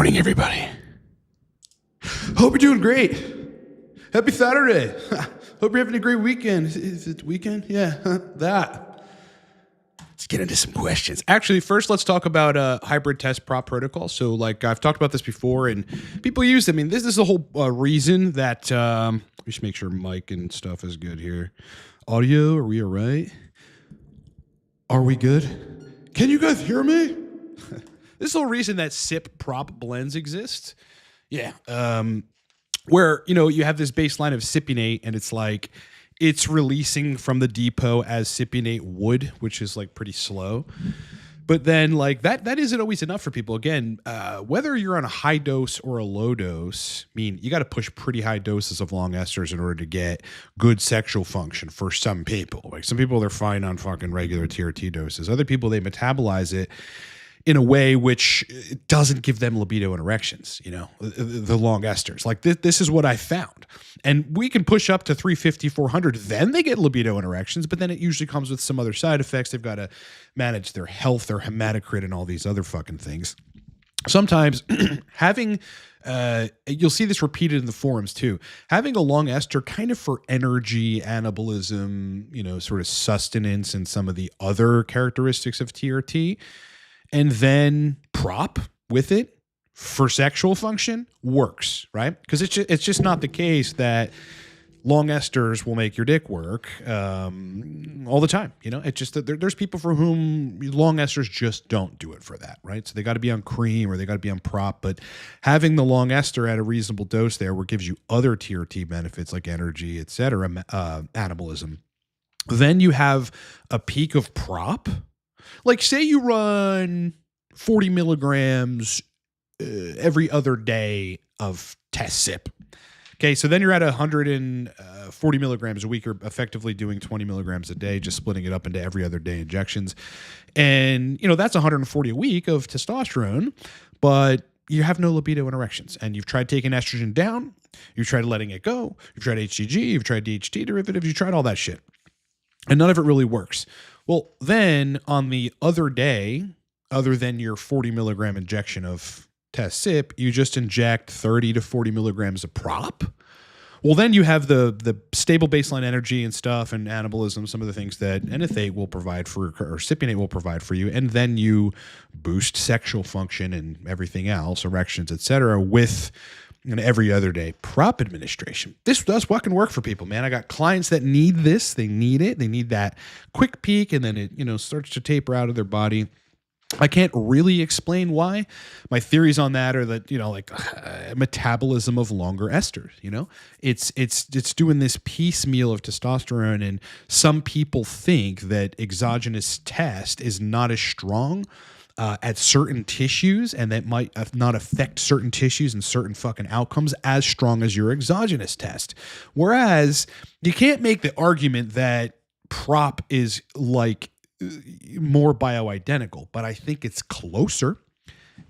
morning, everybody. Hope you're doing great. Happy Saturday. Hope you're having a great weekend. Is it weekend? Yeah, that. Let's get into some questions. Actually, first, let's talk about hybrid test prop protocol. So, like, I've talked about this before, and people use it. I mean, this is the whole reason that we should make sure mic and stuff is good here. Audio, are we all right? Are we good? Can you guys hear me? This is the whole reason that SIP prop blends exist. Yeah. Where, you know, you have this baseline of cypionate and it's like, it's releasing from the depot as cypionate would, which is like pretty slow. But then like that isn't always enough for people. Again, whether you're on a high dose or a low dose, I mean, you got to push pretty high doses of long esters in order to get good sexual function for some people. Like some people, they're fine on fucking regular TRT doses. Other people, they metabolize it in a way which doesn't give them libido and erections, you know, the long esters. Like this is what I found. And we can push up to 350, 400, then they get libido and erections, but then it usually comes with some other side effects. They've got to manage their health, their hematocrit, and all these other fucking things. Sometimes having, you'll see this repeated in the forums too, having a long ester kind of for energy, anabolism, you know, sort of sustenance and some of the other characteristics of TRT, and then prop with it for sexual function works, right? Because it's just not the case that long esters will make your dick work all the time. You know, it's just that there's people for whom long esters just don't do it for that, right? So they got to be on cream or they got to be on prop. But having the long ester at a reasonable dose there, where it gives you other TRT benefits like energy, et cetera, anabolism. Then you have a peak of prop. Like say you run 40 milligrams every other day of test sip. Okay, so then you're at 140 milligrams a week, or effectively doing 20 milligrams a day, just splitting it up into every other day injections. And, you know, that's 140 a week of testosterone, but you have no libido and erections. And you've tried taking estrogen down, you've tried letting it go, you've tried HCG, you've tried DHT derivatives, you've tried all that shit. And none of it really works. Well, then on the other day, other than your 40 milligram injection of test sip, you just inject 30 to 40 milligrams of prop. Well, then you have the stable baseline energy and stuff and anabolism, some of the things that NF8 will provide for, or cypionate will provide for you. And then you boost sexual function and everything else, erections, et cetera, with every other day prop administration. This does fucking work for people, man. I got clients that need this. They need it. They need that quick peak, and then it, you know, starts to taper out of their body. I can't really explain why. My theories on that are that, you know, like metabolism of longer esters, you know, it's doing this piecemeal of testosterone. And some people think that exogenous test is not as strong at certain tissues, and that might not affect certain tissues and certain fucking outcomes as strong as your exogenous test. Whereas you can't make the argument that prop is like more bioidentical, but I think it's closer.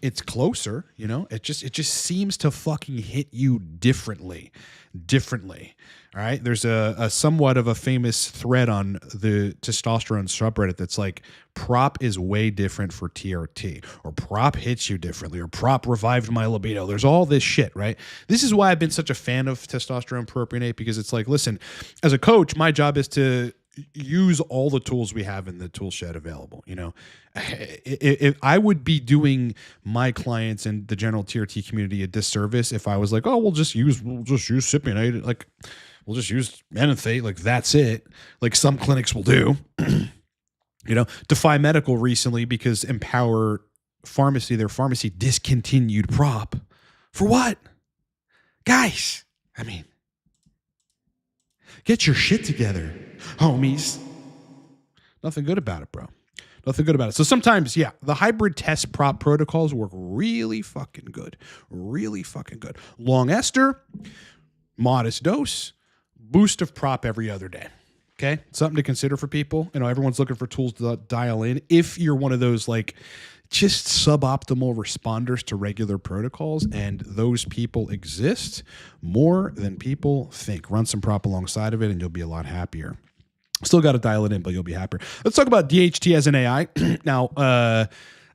It's closer, you know, it just seems to fucking hit you differently. All right. There's a somewhat of a famous thread on the testosterone subreddit that's like, prop is way different for TRT, or prop hits you differently, or prop revived my libido. There's all this shit, right? This is why I've been such a fan of testosterone propionate, because it's like, listen, as a coach, my job is to use all the tools we have in the tool shed available. You know, if I would be doing my clients and the general TRT community a disservice if I was like, oh, we'll just use cypionate, like we'll just use NF8, like that's it, like some clinics will do. You know, Defy Medical recently, because Empower Pharmacy, their pharmacy, discontinued prop. For what? Guys, I mean, get your shit together, homies. Nothing good about it, bro. Nothing good about it. So sometimes, yeah, the hybrid test prop protocols work really fucking good. Really fucking good. Long ester, modest dose, boost of prop every other day. Okay? Something to consider for people. You know, everyone's looking for tools to dial in. If you're one of those like just suboptimal responders to regular protocols, and those people exist more than people think, run some prop alongside of it and you'll be a lot happier. Still got to dial it in, but you'll be happier. Let's talk about DHT as an AI. Now,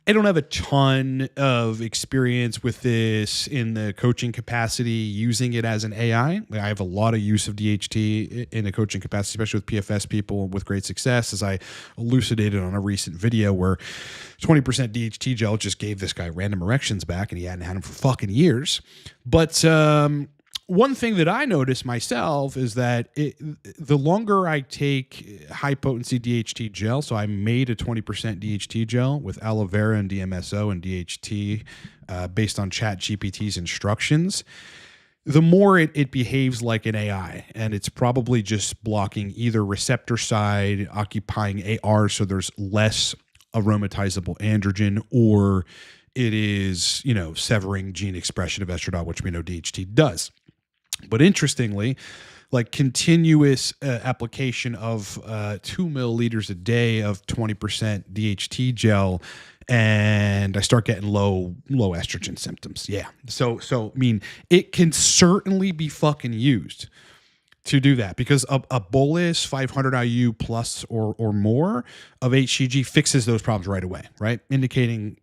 I don't have a ton of experience with this in the coaching capacity, using it as an AI. I have a lot of use of DHT in a coaching capacity, especially with PFS people with great success, as I elucidated on a recent video where 20% DHT gel just gave this guy random erections back, and he hadn't had them for fucking years. But one thing that I notice myself is that the longer I take high potency DHT gel, so I made a 20% DHT gel with aloe vera and DMSO and DHT based on ChatGPT's instructions, the more it behaves like an AI, and it's probably just blocking either receptor side, occupying AR, so there's less aromatizable androgen, or it is, severing gene expression of estradiol, which we know DHT does. But interestingly, like continuous application of 2 milliliters a day of 20% DHT gel, and I start getting low estrogen symptoms. Yeah. So I mean, it can certainly be fucking used to do that, because a bolus 500 IU plus or more of HCG fixes those problems right away, right? Indicating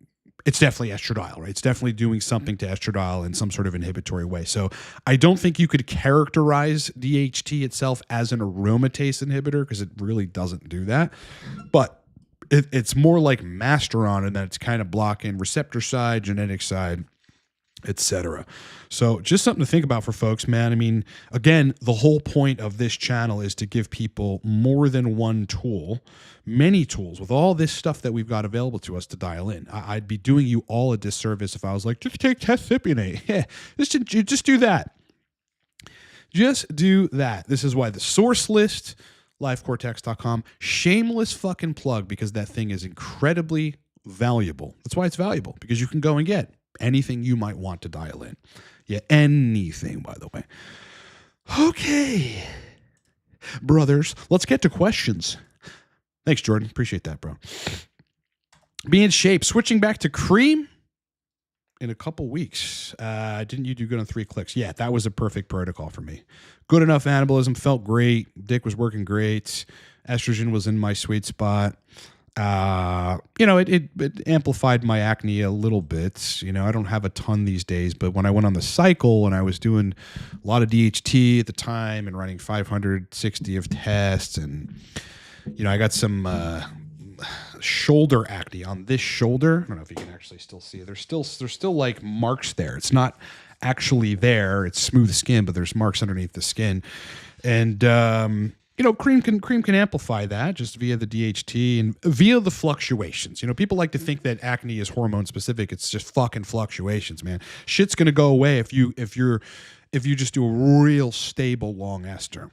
it's definitely estradiol, right? It's definitely doing something to estradiol in some sort of inhibitory way. So I don't think you could characterize DHT itself as an aromatase inhibitor, because it really doesn't do that. But it's more like Masteron, in that it's kind of blocking receptor side, genetic side, etc. So just something to think about for folks, man. I mean, again, the whole point of this channel is to give people more than one tool, many tools, with all this stuff that we've got available to us to dial in. I'd be doing you all a disservice if I was like, just take Testipionate. Yeah, just do that. Just do that. This is why the source list, lifecortex.com, shameless fucking plug, because that thing is incredibly valuable. That's why it's valuable, because you can go and get anything you might want to dial in. Yeah, anything, by the way. Okay, brothers, let's get to questions. Thanks, Jordan. Appreciate that, bro. Be in shape. Switching back to cream in a couple weeks. Didn't you do good on 3 clicks? Yeah, that was a perfect protocol for me. Good enough anabolism. Felt great. Dick was working great. Estrogen was in my sweet spot. It amplified my acne a little bit. I don't have a ton these days, but when I went on the cycle and I was doing a lot of DHT at the time and running 560 of tests, and I got some shoulder acne on this shoulder. I don't know if you can actually still see it. There's still like marks there. It's not actually there. It's smooth skin, but there's marks underneath the skin. And cream can amplify that just via the DHT and via the fluctuations. People like to think that acne is hormone specific. It's just fucking fluctuations, man. Shit's gonna go away if you just do a real stable long ester.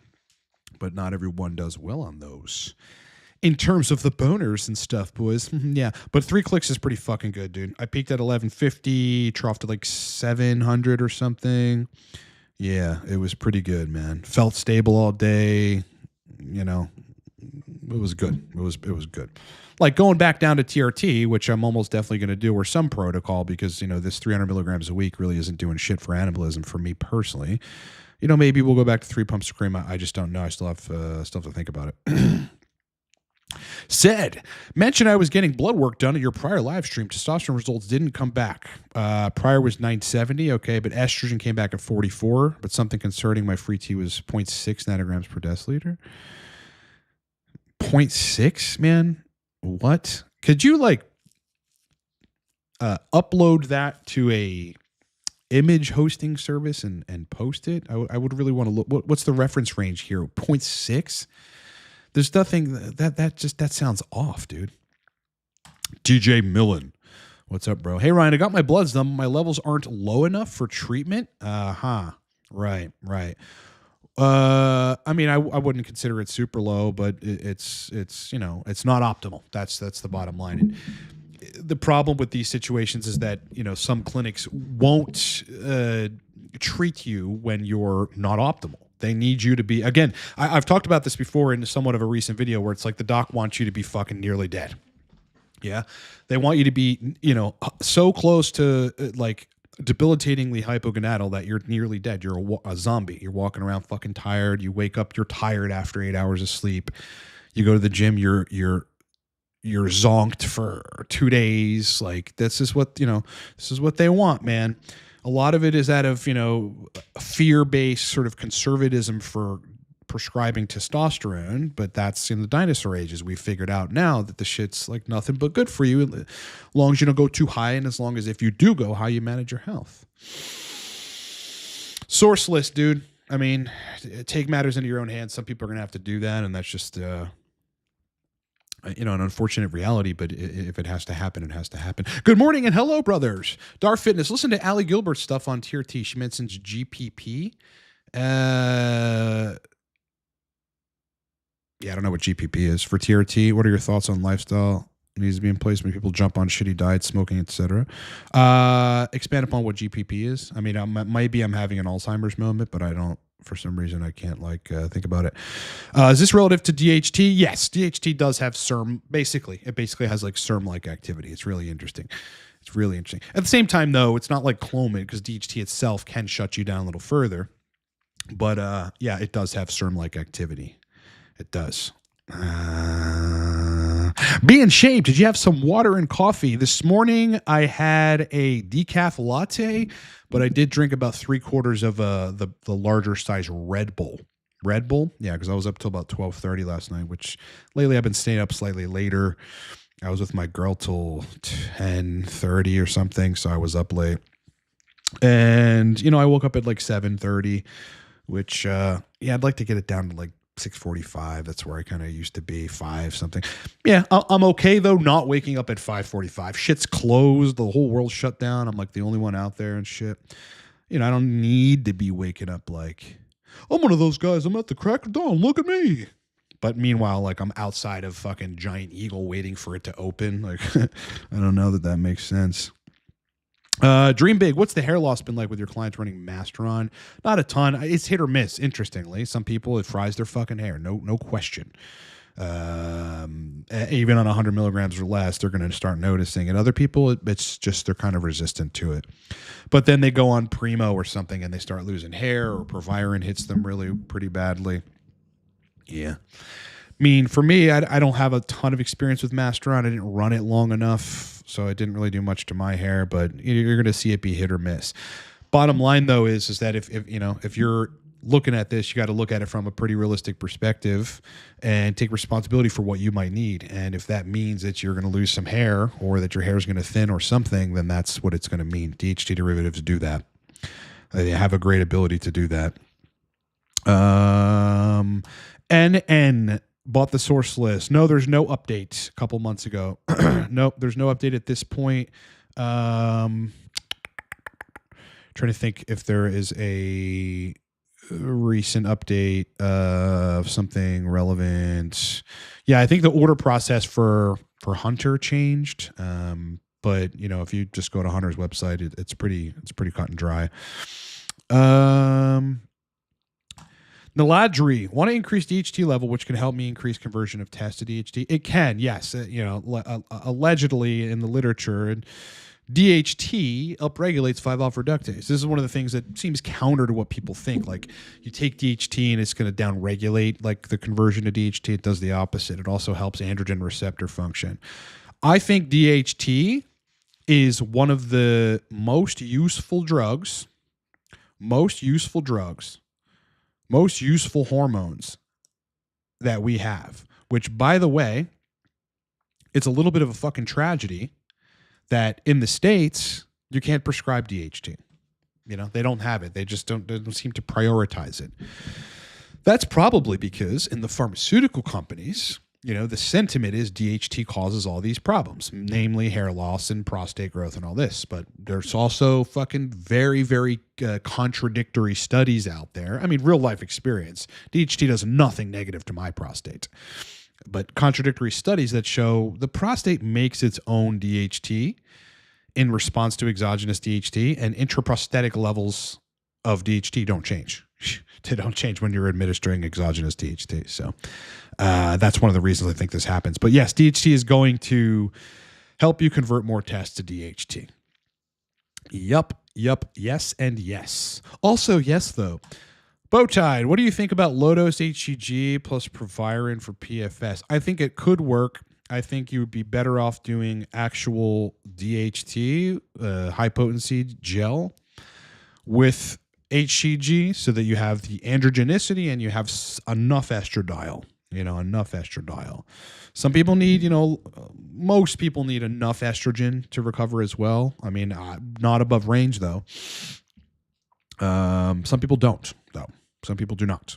But not everyone does well on those. In terms of the boners and stuff, boys. Yeah. But 3 clicks is pretty fucking good, dude. I peaked at 1150, troughed at like 700 or something. Yeah, it was pretty good, man. Felt stable all day. It was good. It was good. Like going back down to TRT, which I'm almost definitely going to do, or some protocol, because, this 300 milligrams a week really isn't doing shit for anabolism for me personally. Maybe we'll go back to 3 pumps of cream. I just don't know. I still have to think about it. Mentioned I was getting blood work done at your prior live stream. Testosterone results didn't come back. Prior was 970, okay, but estrogen came back at 44, but something concerning. My free T was 0.6 nanograms per deciliter. 0.6, man? What? Could you upload that to a image hosting service and post it? I would really want to look. What's the reference range here? 0.6? There's nothing that sounds off, dude. DJ Millen. What's up, bro? Hey, Ryan, I got my bloods done. My levels aren't low enough for treatment. Right. I mean, I wouldn't consider it super low, but it's not optimal. That's the bottom line. And the problem with these situations is that, some clinics won't treat you when you're not optimal. They need you to be, again, I've talked about this before in somewhat of a recent video, where it's like the doc wants you to be fucking nearly dead. Yeah. They want you to be, so close to debilitatingly hypogonadal that you're nearly dead. You're a zombie. You're walking around fucking tired. You wake up, you're tired after 8 hours of sleep. You go to the gym, you're you're zonked for 2 days. Like this is what they want, man. A lot of it is out of, fear-based sort of conservatism for prescribing testosterone, but that's in the dinosaur ages. We figured out now that the shit's like nothing but good for you as long as you don't go too high, and as long as if you do go high, you manage your health. Source list, dude. I mean, take matters into your own hands. Some people are going to have to do that, and that's just an unfortunate reality, but if it has to happen, it has to happen. Good morning and hello, brothers. Dar Fitness. Listen to Allie Gilbert's stuff on TRT. She mentions GPP. I don't know what GPP is. For TRT, what are your thoughts on lifestyle? It needs to be in place when people jump on shitty diets, smoking, etc. Expand upon what GPP is. I mean, maybe I'm having an Alzheimer's moment, but I don't. For some reason, I can't think about it. Is this relative to DHT? Yes, DHT does have SERM. Basically, it has like SERM-like activity. It's really interesting. At the same time, though, it's not like Clomid because DHT itself can shut you down a little further. But it does have SERM-like activity. It does. Be in shape. Did you have some water and coffee? This morning I had a decaf latte, but I did drink about 3/4 of the larger size Red Bull. Red Bull? Yeah, because I was up till about 12:30 last night, which lately I've been staying up slightly later. I was with my girl till 10:30 or something, so I was up late. And, I woke up at like 7:30, which, I'd like to get it down to like 6:45. That's where I kind of used to be, 5 something. Yeah, I'm okay though, not waking up at 5:45. Shit's closed. The whole world's shut down. I'm like the only one out there and shit. I don't need to be waking up like, I'm one of those guys. I'm at the crack of dawn. Look at me. But meanwhile, like I'm outside of fucking Giant Eagle waiting for it to open. Like, I don't know that makes sense. Dream big. What's the hair loss been like with your clients running Masteron? Not a ton. It's hit or miss. Interestingly, some people it fries their fucking hair. No question. Even on 100 milligrams or less, they're going to start noticing. And other people, it's just they're kind of resistant to it. But then they go on Primo or something and they start losing hair, or Proviron hits them really pretty badly. Yeah. I mean, for me, I don't have a ton of experience with Masteron. I didn't run it long enough, so it didn't really do much to my hair, but you're going to see it be hit or miss. Bottom line, though, is that if you're looking at this, you got to look at it from a pretty realistic perspective and take responsibility for what you might need. And if that means that you're going to lose some hair or that your hair is going to thin or something, then that's what it's going to mean. DHT derivatives do that. They have a great ability to do that. NN bought the source list. No, there's no update a couple months ago. Nope, there's no update at this point. Trying to think if there is a recent update of something relevant. Yeah, I think the order process for Hunter changed. But if you just go to Hunter's website, it's pretty cut and dry. Naladri, want to increase DHT level, which can help me increase conversion of test to DHT. It can, yes. Allegedly in the literature, and DHT upregulates 5-alpha reductase. This is one of the things that seems counter to what people think. Like you take DHT and it's going to downregulate like the conversion to DHT. It does the opposite. It also helps androgen receptor function. I think DHT is one of the most useful hormones that we have, which, by the way, it's a little bit of a fucking tragedy that in the States, you can't prescribe DHT. They don't have it. They just don't seem to prioritize it. That's probably because in the pharmaceutical companies, the sentiment is DHT causes all these problems, namely hair loss and prostate growth and all this. But there's also fucking very, very contradictory studies out there. I mean, real life experience. DHT does nothing negative to my prostate. But contradictory studies that show the prostate makes its own DHT in response to exogenous DHT, and intraprostatic levels of DHT don't change. They don't change when you're administering exogenous DHT. So that's one of the reasons I think this happens. But yes, DHT is going to help you convert more tests to DHT. Yup, yes, and yes. Also, yes, though. Bowtied, what do you think about low-dose HCG plus Proviron for PFS? I think it could work. I think you would be better off doing actual DHT, high potency gel with HCG so that you have the androgenicity and you have enough estradiol, enough estradiol. Some people need, most people need enough estrogen to recover as well. I mean, not above range though. Some people don't though. Some people do not.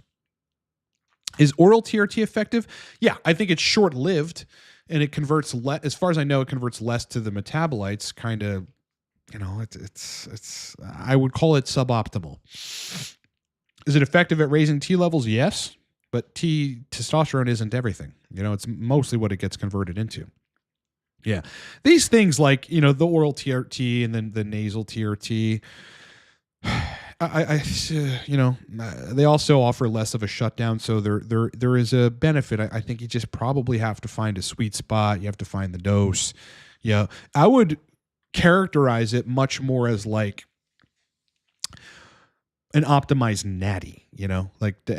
Is oral TRT effective? Yeah, I think it's short-lived and it converts as far as I know, it converts less to the metabolites, kind of. It's I would call it suboptimal. Is it effective at raising T levels? Yes, but testosterone isn't everything. It's mostly what it gets converted into. Yeah. These things like, the oral TRT and then the nasal TRT, they also offer less of a shutdown. So there is a benefit. I think you just probably have to find a sweet spot. You have to find the dose. Yeah. I would characterize it much more as like an optimized natty,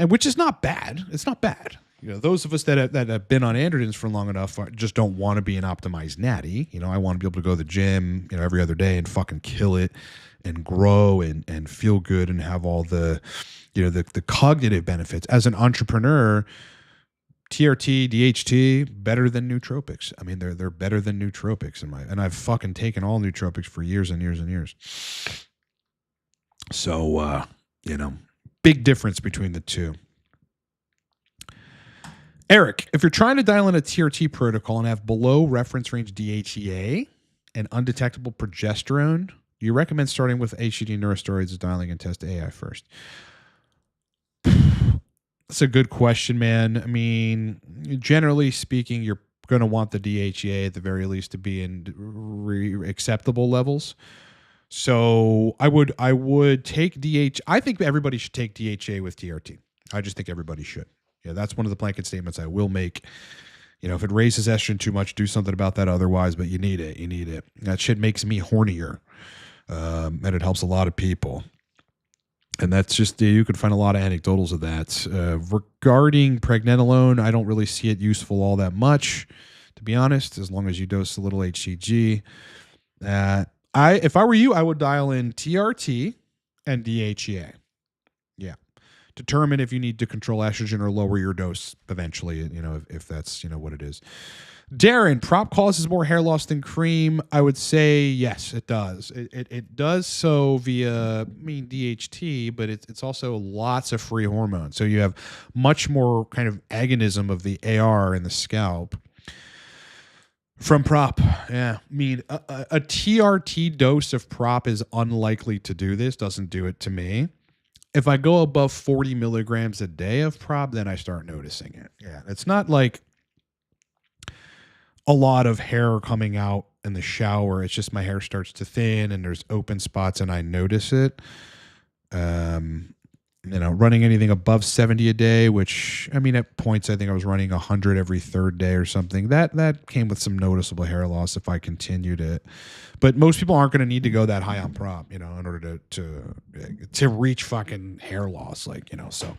which is not bad. It's not bad. Those of us that have been on androgens for long enough just don't want to be an optimized natty. I want to be able to go to the gym, every other day and fucking kill it and grow and feel good and have all the, the cognitive benefits. As an entrepreneur, TRT, DHT, better than nootropics. I mean, they're better than nootropics and I've fucking taken all nootropics for years and years and years. So, big difference between the two. Eric, if you're trying to dial in a TRT protocol and have below reference range DHEA and undetectable progesterone, do you recommend starting with HCG neurosteroids, dialing in test AI first? That's a good question, man. I mean, generally speaking, you're going to want the DHEA at the very least to be in acceptable levels. So I would take I think everybody should take DHEA with TRT. I just think everybody should. Yeah, that's one of the blanket statements I will make. If it raises estrogen too much, do something about that otherwise, but you need it. You need it. That shit makes me hornier. And it helps a lot of people. And that's just, you could find a lot of anecdotals of that. Regarding pregnenolone, I don't really see it useful all that much, to be honest, as long as you dose a little HCG. If I were you, I would dial in TRT and DHEA. Yeah. Determine if you need to control estrogen or lower your dose eventually, if that's, what it is. Darren, prop causes more hair loss than cream. I would say yes, it does. It does so via, DHT, but it's also lots of free hormones. So you have much more kind of agonism of the AR in the scalp from prop. Yeah, a TRT dose of prop is unlikely to do this. Doesn't do it to me. If I go above 40 milligrams a day of prop, then I start noticing it. Yeah, it's not like a lot of hair coming out in the shower. It's just my hair starts to thin and there's open spots and I notice it. Running anything above 70 a day, which, at points, I think I was running 100 every third day or something. That came with some noticeable hair loss if I continued it. But most people aren't going to need to go that high on prop, in order to reach fucking hair loss, so.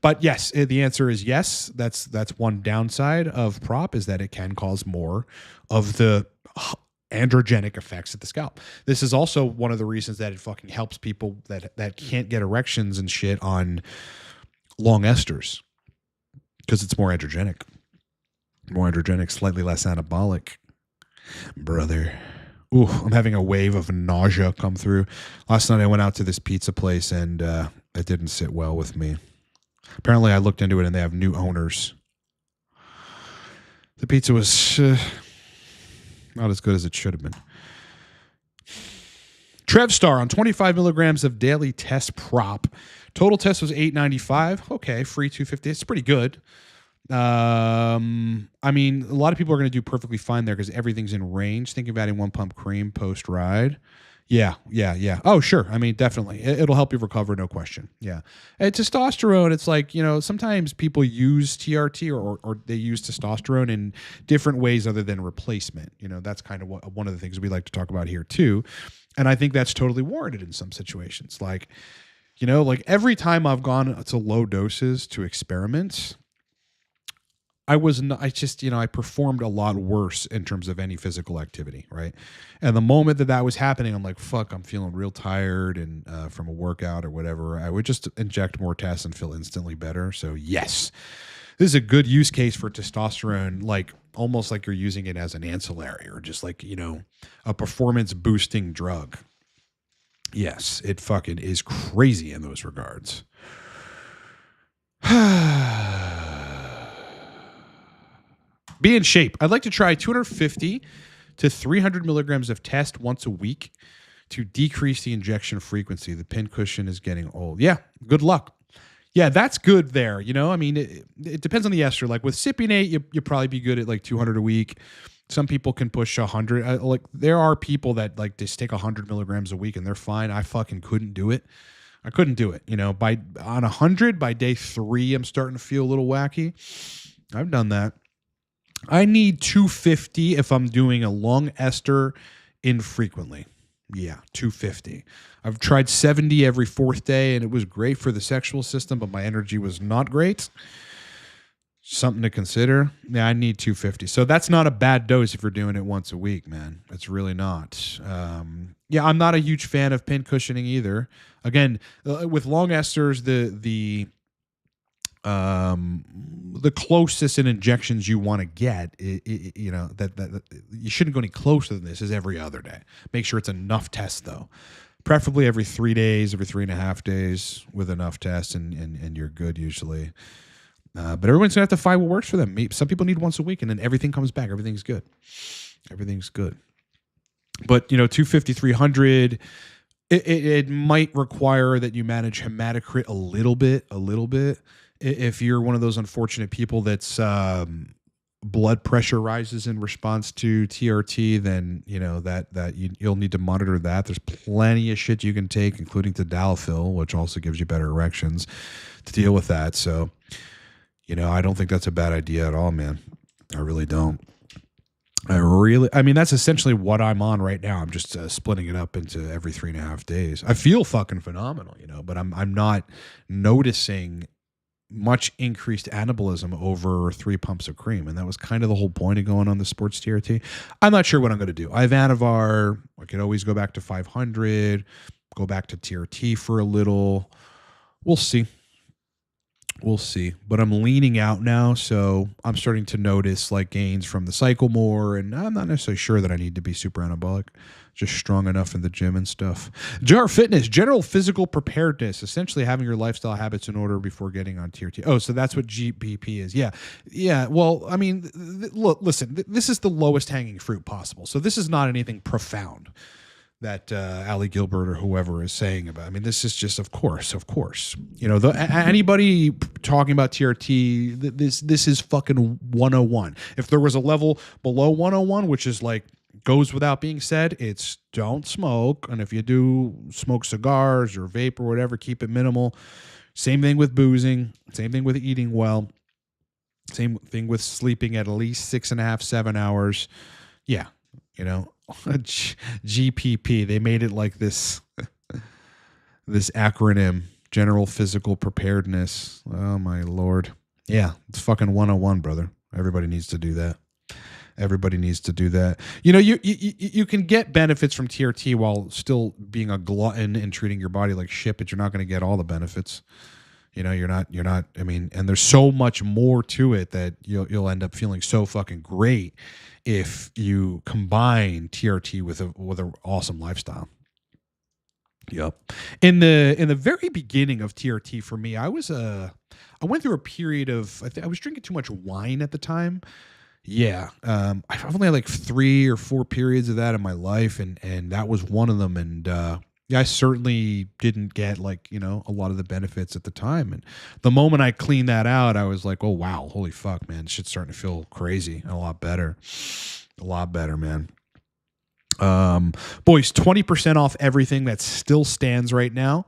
But yes, the answer is yes. That's one downside of prop is that it can cause more of the androgenic effects at the scalp. This is also one of the reasons that it fucking helps people that can't get erections and shit on long esters, because it's more androgenic, slightly less anabolic, brother. Ooh, I'm having a wave of nausea come through. Last night I went out to this pizza place and it didn't sit well with me. Apparently I looked into it and they have new owners. The pizza was not as good as it should have been. Trevstar on 25 milligrams of daily test prop. Total test was $8.95. Okay, free $2.50. It's pretty good. A lot of people are going to do perfectly fine there because everything's in range. Think of adding 1 pump cream post ride. Yeah. Oh, sure. Definitely. It'll help you recover, no question. Yeah. And testosterone, it's like, sometimes people use TRT or they use testosterone in different ways other than replacement. That's kind of one of the things we like to talk about here too. And I think that's totally warranted in some situations. Like every time I've gone to low doses to experiment, I was not, I just, I performed a lot worse in terms of any physical activity, right? And the moment that was happening, I'm like, fuck, I'm feeling real tired and from a workout or whatever. I would just inject more tests and feel instantly better. So yes, this is a good use case for testosterone, like almost like you're using it as an ancillary or just like, a performance boosting drug. Yes, it fucking is crazy in those regards. Be in shape. I'd like to try 250 to 300 milligrams of test once a week to decrease the injection frequency. The pin cushion is getting old. Yeah, good luck. Yeah, that's good there. I mean, it depends on the ester. Like with Cypionate, you probably be good at like 200 a week. Some people can push 100. Like there are people that like just take 100 milligrams a week and they're fine. I fucking couldn't do it. I couldn't do it. On 100 by day 3, I'm starting to feel a little wacky. I've done that. I need 250 if I'm doing a long ester infrequently. Yeah, 250. I've tried 70 every 4th day, and it was great for the sexual system, but my energy was not great. Something to consider. Yeah, I need 250. So that's not a bad dose if you're doing it once a week, man. It's really not. Yeah, I'm not a huge fan of pin cushioning either. Again, with long esters, the closest in injections you want to get, that you shouldn't go any closer than this, is every other day. Make sure it's enough tests though, preferably every 3 days, every 3.5 days with enough tests, and you're good usually. But everyone's gonna have to find what works for them. Some people need once a week, and then everything comes back. Everything's good. Everything's good. But 250, 300. It might require that you manage hematocrit a little bit. If you're one of those unfortunate people that's blood pressure rises in response to TRT, then you'll need to monitor that. There's plenty of shit you can take, including tadalafil, which also gives you better erections, to deal with that. So, I don't think that's a bad idea at all, man. I really don't. I mean, that's essentially what I'm on right now. I'm just splitting it up into every 3.5 days. I feel fucking phenomenal, but I'm not noticing much increased anabolism over 3 pumps of cream. And that was kind of the whole point of going on the sports TRT. I'm not sure what I'm going to do. I have Anavar. I could always go back to 500, go back to TRT for a little. We'll see. But I'm leaning out now, so I'm starting to notice like gains from the cycle more, and I'm not necessarily sure that I need to be super anabolic, just strong enough in the gym and stuff. JR Fitness, general physical preparedness, essentially having your lifestyle habits in order before getting on TRT. Oh, so that's what GPP is. Yeah. Well, I mean, look, listen, this is the lowest hanging fruit possible. So this is not anything profound that Ali Gilbert or whoever is saying about. I mean, this is just, of course. Anybody talking about TRT, this is fucking 101. If there was a level below 101, which is like goes without being said, it's don't smoke, and if you do smoke cigars or vape or whatever, keep it minimal. Same thing with boozing. Same thing with eating well. Same thing with sleeping at least 6.5, 7 hours. Yeah, GPP. They made it like this this acronym, general physical preparedness. Oh my Lord. Yeah, it's fucking 101, brother. Everybody needs to do that. You can get benefits from TRT while still being a glutton and treating your body like shit, but you're not going to get all the benefits. You're not, I mean, and there's so much more to it that you'll end up feeling so fucking great if you combine TRT with an awesome lifestyle. Yep. In the very beginning of TRT for me, I went through a period of, I was drinking too much wine at the time. Yeah. I've only had like 3 or 4 periods of that in my life, and that was one of them. And I certainly didn't get like, a lot of the benefits at the time. And the moment I cleaned that out, I was like, oh, wow, holy fuck, man. This shit's starting to feel crazy and a lot better. A lot better, man. Boys, 20% off everything that still stands right now.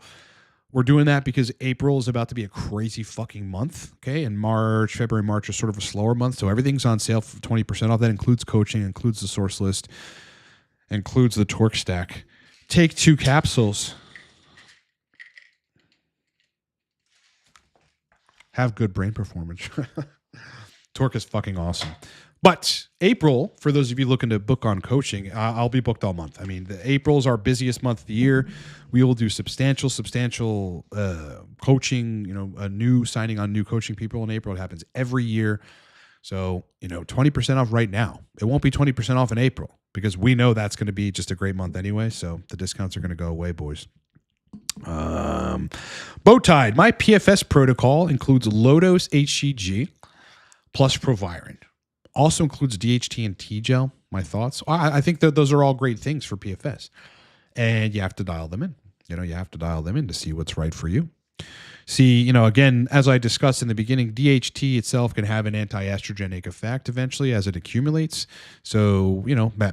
We're doing that because April is about to be a crazy fucking month. Okay. And February, March are sort of a slower month. So everything's on sale for 20% off. That includes coaching, includes the source list, includes the torque stack. Take 2 capsules. Have good brain performance. Torque is fucking awesome. But April, for those of you looking to book on coaching, I'll be booked all month. I mean, April is our busiest month of the year. We will do substantial coaching, signing on new coaching people in April. It happens every year. So, 20% off right now. It won't be 20% off in April because we know that's going to be just a great month anyway. So the discounts are going to go away, boys. Bowtied. My PFS protocol includes low-dose HCG plus Proviron. Also includes DHT and T-gel. My thoughts. I think that those are all great things for PFS. And you have to dial them in. You have to dial them in to see what's right for you. See, again, as I discussed in the beginning, DHT itself can have an anti-estrogenic effect eventually as it accumulates. So,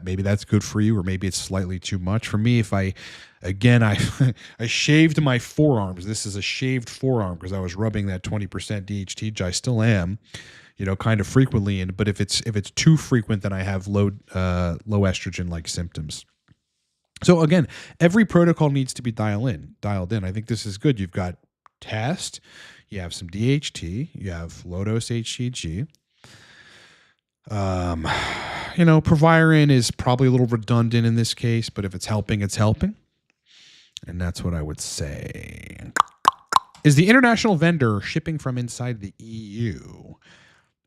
maybe that's good for you, or maybe it's slightly too much. For me, if I shaved my forearms. This is a shaved forearm because I was rubbing that 20% DHT, which I still am, kind of frequently. But if it's too frequent, then I have low estrogen-like symptoms. So again, every protocol needs to be dialed in. I think this is good. You've got test, you have some DHT, you have low-dose HCG. Proviron is probably a little redundant in this case, but if it's helping, it's helping. And that's what I would say. Is the international vendor shipping from inside the EU?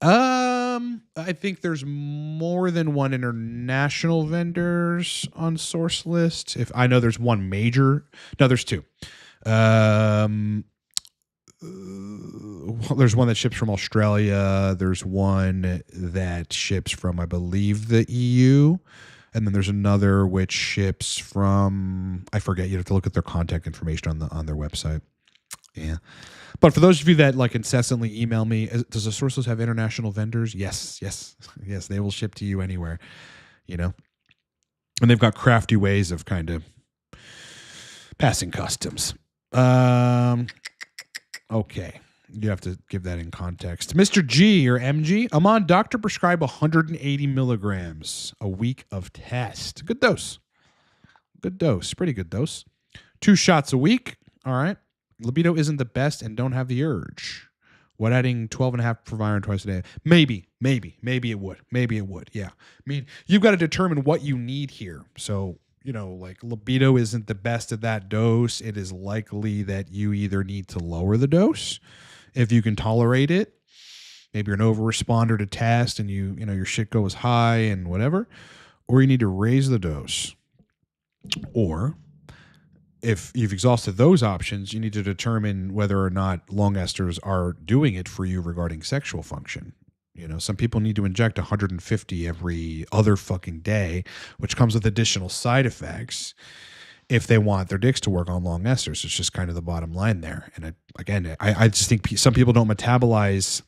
I think there's more than one international vendors on source list. If I know there's one major, no, there's two. There's one that ships from Australia. There's one that ships from, I believe, the EU. And then there's another which ships from, I forget, you have to look at their contact information on their website. Yeah. But for those of you that incessantly email me, does the source list have international vendors? Yes. They will ship to you anywhere, And they've got crafty ways of kind of passing customs. Okay. You have to give that in context. Mr. G or MG, I'm on doctor prescribe 180 milligrams a week of test. Good dose. Pretty good dose. 2 shots a week. All right. Libido isn't the best and don't have the urge. What, adding 12.5 Proviron twice a day? Maybe it would. Yeah. I mean, you've got to determine what you need here. So, libido isn't the best at that dose. It is likely that you either need to lower the dose if you can tolerate it. Maybe you're an over-responder to test and your shit goes high and whatever. Or you need to raise the dose. Or if you've exhausted those options, you need to determine whether or not long esters are doing it for you regarding sexual function. Some people need to inject 150 every other fucking day, which comes with additional side effects if they want their dicks to work on long esters. It's just kind of the bottom line there. And I just think some people don't metabolize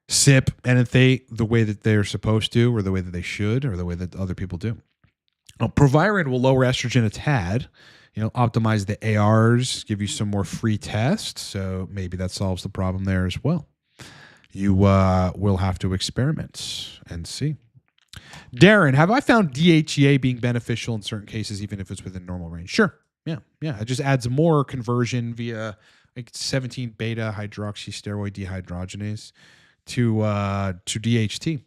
SIP and the way that they're supposed to, or the way that they should, or the way that other people do. Proviron will lower estrogen a tad, optimize the ARs, give you some more free tests. So maybe that solves the problem there as well. You will have to experiment and see. Darren, have I found DHEA being beneficial in certain cases, even if it's within normal range? Sure. Yeah. It just adds more conversion via 17 beta hydroxysteroid dehydrogenase to DHT.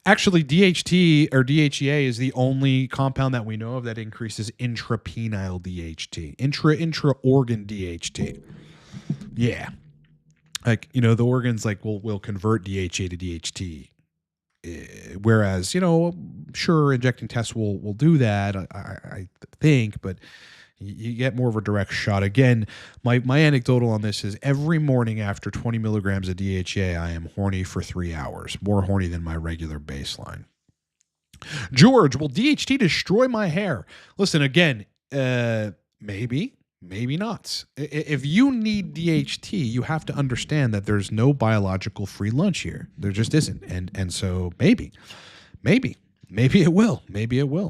Actually, DHT or DHEA is the only compound that we know of that increases intrapenile DHT, intra-organ DHT. Yeah. The organs will convert DHA to DHT. Whereas, sure, injecting tests will do that, I think, but you get more of a direct shot. Again, my anecdotal on this is every morning after 20 milligrams of DHA, I am horny for 3 hours, more horny than my regular baseline. George, will DHT destroy my hair? Listen, again, maybe not. If you need DHT, you have to understand that there's no biological free lunch here. There just isn't. And so maybe it will.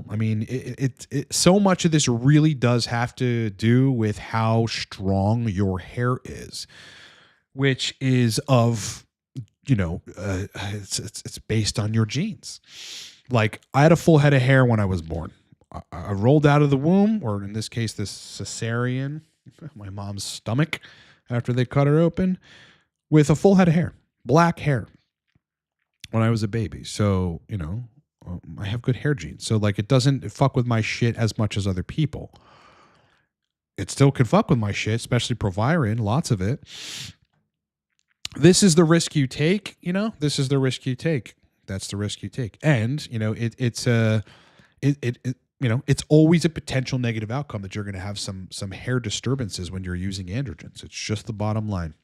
I mean, it so much of this really does have to do with how strong your hair is, which is of, it's based on your genes. I had a full head of hair when I was born. I rolled out of the womb, or in this case, this cesarean, my mom's stomach, after they cut her open, with a full head of hair, black hair. when I was a baby. So, I have good hair genes. So like it doesn't fuck with my shit as much as other people. It still can fuck with my shit, especially proviron, lots of it. This is the risk you take, this is the risk you take. That's the risk you take. And, it's always a potential negative outcome that you're going to have some hair disturbances when you're using androgens. It's just the bottom line.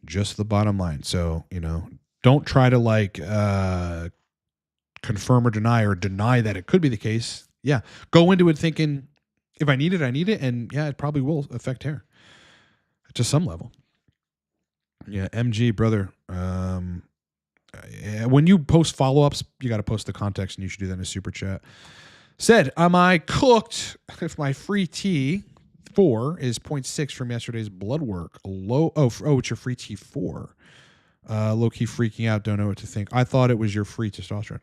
Just the bottom line. So, don't try to confirm or deny that it could be the case. Yeah. Go into it thinking, if I need it, I need it. And yeah, it probably will affect hair to some level. Yeah. MG, brother. When you post follow-ups, you got to post the context, and you should do that in a super chat. Said, am I cooked if my free T4 is 0.6 from yesterday's blood work? It's your free T4. Low-key freaking out, don't know what to think. I thought it was your free testosterone.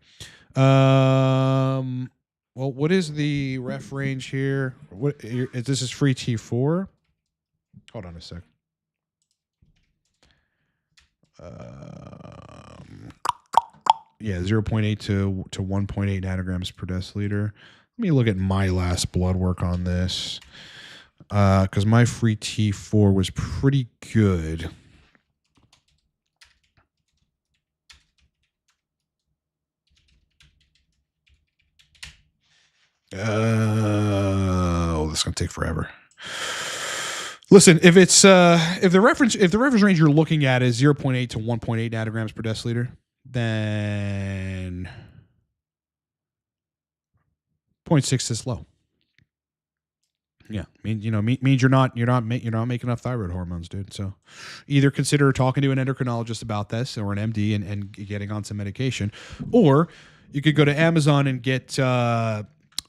Well, what is the ref range here? This is free T4? Hold on a sec. Yeah, 0.8 to 1.8 nanograms per deciliter. Let me look at my last blood work on this, because my free T4 was pretty good. This is gonna take forever. Listen, if it's if the reference range you're looking at is 0.8 to 1.8 nanograms per deciliter, then 0.6 is low. Yeah, means you're not making enough thyroid hormones, dude. So either consider talking to an endocrinologist about this, or an MD, and getting on some medication, or you could go to Amazon and get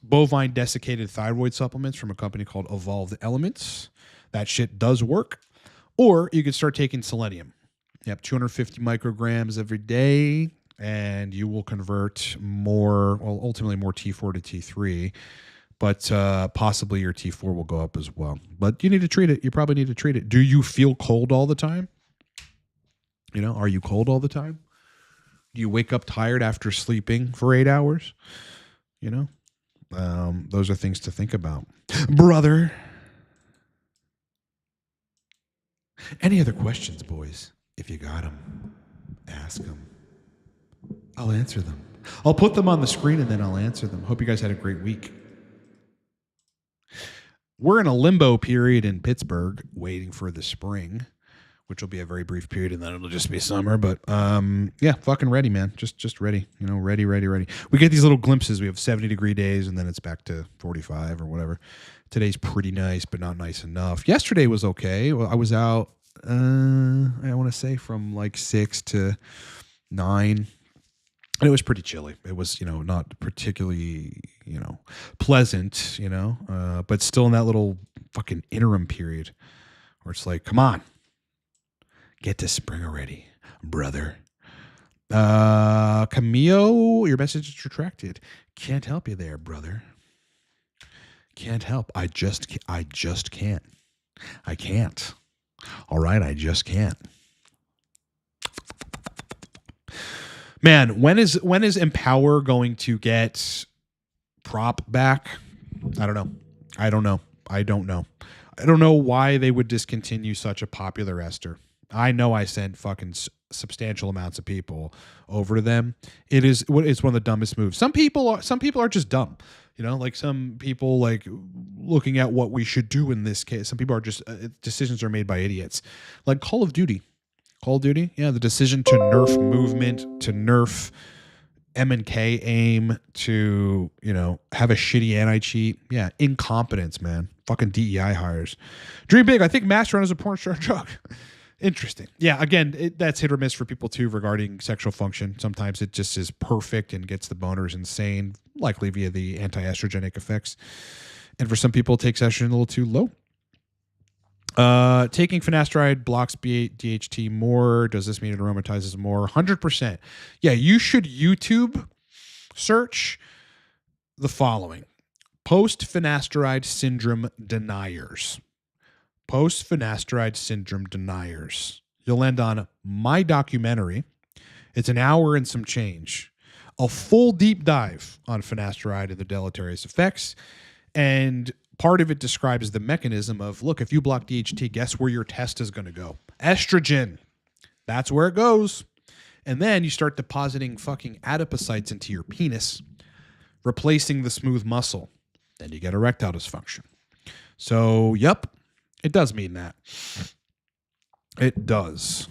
bovine desiccated thyroid supplements from a company called Evolved Elements. That shit does work. Or you could start taking selenium. Yep, 250 micrograms every day, and you will convert ultimately more T4 to T3, but possibly your T4 will go up as well. But you need to treat it. You probably need to treat it. Do you feel cold all the time? Are you cold all the time? Do you wake up tired after sleeping for 8 hours? Those are things to think about. Brother. Any other questions, boys? If you got them, ask them. I'll answer them. I'll put them on the screen, and then I'll answer them. Hope you guys had a great week. We're in a limbo period in Pittsburgh, waiting for the spring, which will be a very brief period, and then it'll just be summer. But yeah, fucking ready, man. Just ready. Ready. We get these little glimpses. We have 70-degree days, and then it's back to 45 or whatever. Today's pretty nice, but not nice enough. Yesterday was okay. Well, I was out, I want to say from like 6 to 9. And it was pretty chilly. It was, not particularly, pleasant, but still in that little fucking interim period where it's like, come on, get to spring already, brother. Camille, your message is retracted. Can't help you there, brother. Can't help. I just can't. I can't. All right, I just can't. Man, when is Empower going to get prop back? I don't know. I don't know why they would discontinue such a popular ester. I know I sent fucking substantial amounts of people over to them. It's one of the dumbest moves. Some people are just dumb. Like some people like looking at what we should do in this case. Some people are just decisions are made by idiots. Like Call of Duty. Yeah, the decision to nerf movement, to nerf M&K aim, to, have a shitty anti-cheat. Yeah, incompetence, man. Fucking DEI hires. Dream big. I think Masteron is a porn star drug. Interesting. Yeah, again, that's hit or miss for people too regarding sexual function. Sometimes it just is perfect and gets the boners insane, likely via the anti-estrogenic effects. And for some people, it takes estrogen a little too low. Taking finasteride blocks DHT more. Does this mean it aromatizes more? 100%. Yeah, you should YouTube search the following. Post-finasteride syndrome deniers. Post-finasteride syndrome deniers. You'll end on my documentary, It's an hour and some change. A full deep dive on finasteride and the deleterious effects. And part of it describes the mechanism of, look, if you block DHT, guess where your test is going to go? Estrogen. That's where it goes. And then you start depositing fucking adipocytes into your penis, replacing the smooth muscle. Then you get erectile dysfunction. So, yep, it does mean that. It does.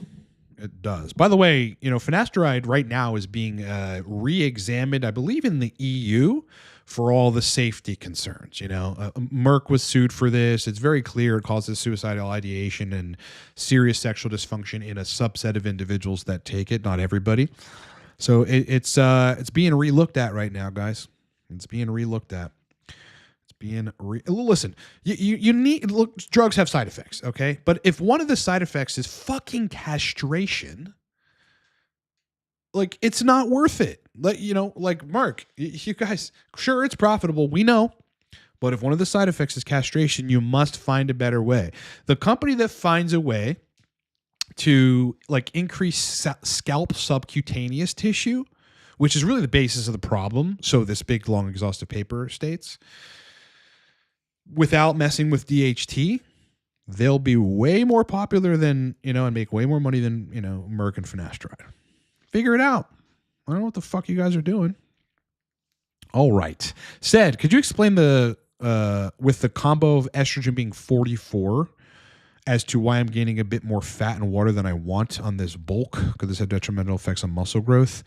It does. By the way, finasteride right now is being re-examined, I believe, in the EU for all the safety concerns. Merck was sued for this. It's very clear it causes suicidal ideation and serious sexual dysfunction in a subset of individuals that take it, not everybody. So it's being re-looked at right now, guys. It's being re-looked at. Listen, you need, look, drugs have side effects, okay? But if one of the side effects is fucking castration, like, it's not worth it. Like Mark, you guys, sure, it's profitable, we know. But if one of the side effects is castration, you must find a better way. The company that finds a way to increase scalp subcutaneous tissue, which is really the basis of the problem, so this big, long, exhaustive paper states, without messing with DHT, they'll be way more popular than, and make way more money than, Merck and finasteride. Figure it out. I don't know what the fuck you guys are doing. All right. Said, could you explain with the combo of estrogen being 44 as to why I'm gaining a bit more fat and water than I want on this bulk? Could this have detrimental effects on muscle growth?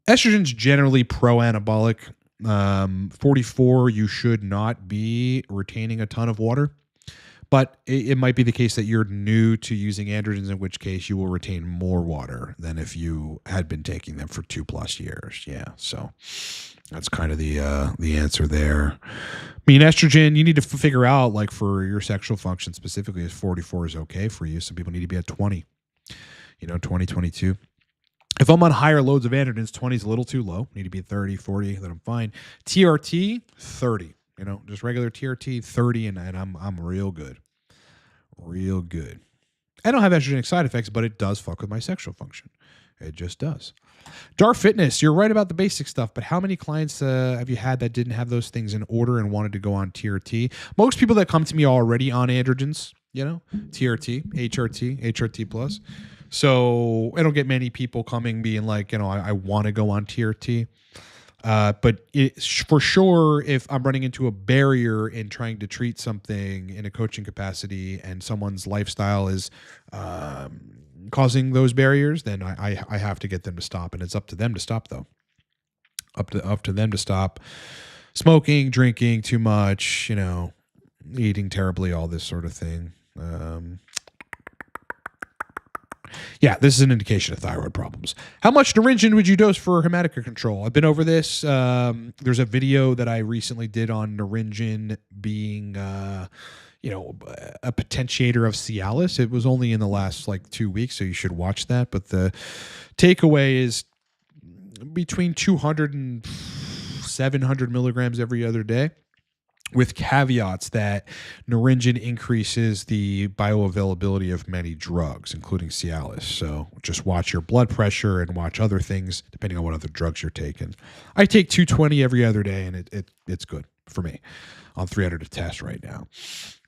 Estrogen's generally pro-anabolic. 44, you should not be retaining a ton of water, but it might be the case that you're new to using androgens, in which case you will retain more water than if you had been taking them for 2+ years. Yeah. So that's kind of the answer there. I mean, estrogen, you need to figure out, for your sexual function specifically, if 44 is okay for you. Some people need to be at 20, 20, 22. If I'm on higher loads of androgens, 20 is a little too low. Need to be 30, 40, then I'm fine. TRT, 30. Just regular TRT, 30, and I'm real good. Real good. I don't have estrogenic side effects, but it does fuck with my sexual function. It just does. Dar Fitness, you're right about the basic stuff, but how many clients have you had that didn't have those things in order and wanted to go on TRT? Most people that come to me are already on androgens, TRT, HRT, HRT plus. So I don't get many people coming being like, I want to go on TRT. But for sure, if I'm running into a barrier in trying to treat something in a coaching capacity and someone's lifestyle is causing those barriers, then I have to get them to stop. And it's up to them to stop, though. Up to them to stop smoking, drinking too much, eating terribly, all this sort of thing. Yeah, this is an indication of thyroid problems. How much Naringen would you dose for hematocrit control? I've been over this. There's a video that I recently did on Naringen being, a potentiator of Cialis. It was only in the last 2 weeks, so you should watch that. But the takeaway is between 200 and 700 milligrams every other day, with caveats that Naringen increases the bioavailability of many drugs, including Cialis. So just watch your blood pressure and watch other things, depending on what other drugs you're taking. I take 220 every other day, and it's good for me on 300 a test right now.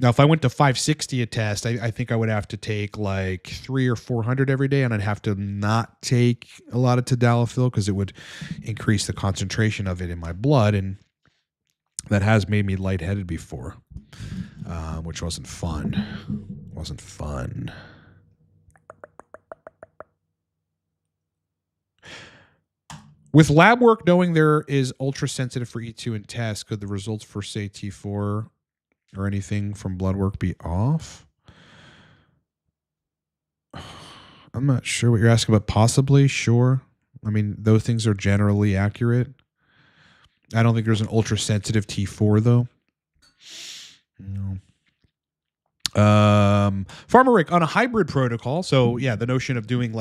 Now, if I went to 560 a test, I think I would have to take 300 or 400 every day, and I'd have to not take a lot of tadalafil because it would increase the concentration of it in my blood, and that has made me lightheaded before, which wasn't fun. Wasn't fun. With lab work knowing there is ultra sensitive for E2 in tests, could the results for, say, T4 or anything from blood work be off? I'm not sure what you're asking, but possibly, sure. I mean, those things are generally accurate. I don't think there's an ultra sensitive T4 though. No. Farmer Rick, on a hybrid protocol. So yeah, the notion of doing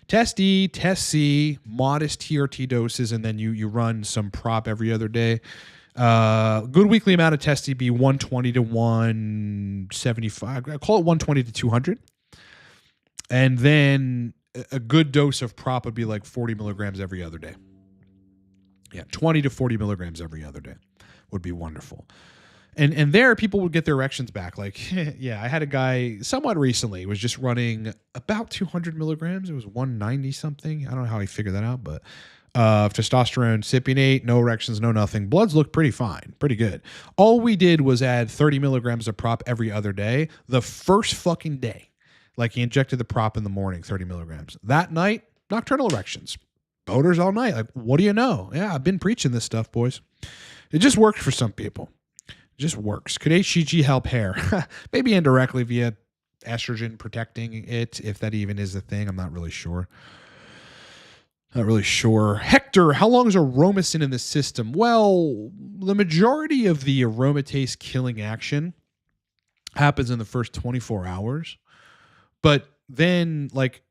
test E, test C, modest TRT doses, and then you run some prop every other day. Good weekly amount of test E be 120 to 175. I call it 120 to 200. And then a good dose of prop would be like 40 milligrams every other day. Yeah, 20 to 40 milligrams every other day would be wonderful. And there, people would get their erections back. Like, yeah, I had a guy somewhat recently was just running about 200 milligrams. It was 190 something. I don't know how he figured that out, but testosterone, cypionate, no erections, no nothing. Bloods looked pretty fine, pretty good. All we did was add 30 milligrams of prop every other day. The first fucking day, like he injected the prop in the morning, 30 milligrams. That night, nocturnal erections. Boners all night. Like, what do you know? Yeah, I've been preaching this stuff, boys. It just worked for some people. It just works. Could HCG help hair? Maybe indirectly via estrogen protecting it, if that even is a thing. I'm not really sure. Hector, how long is aromasin in the system? Well, the majority of the aromatase killing action happens in the first 24 hours. But then, like,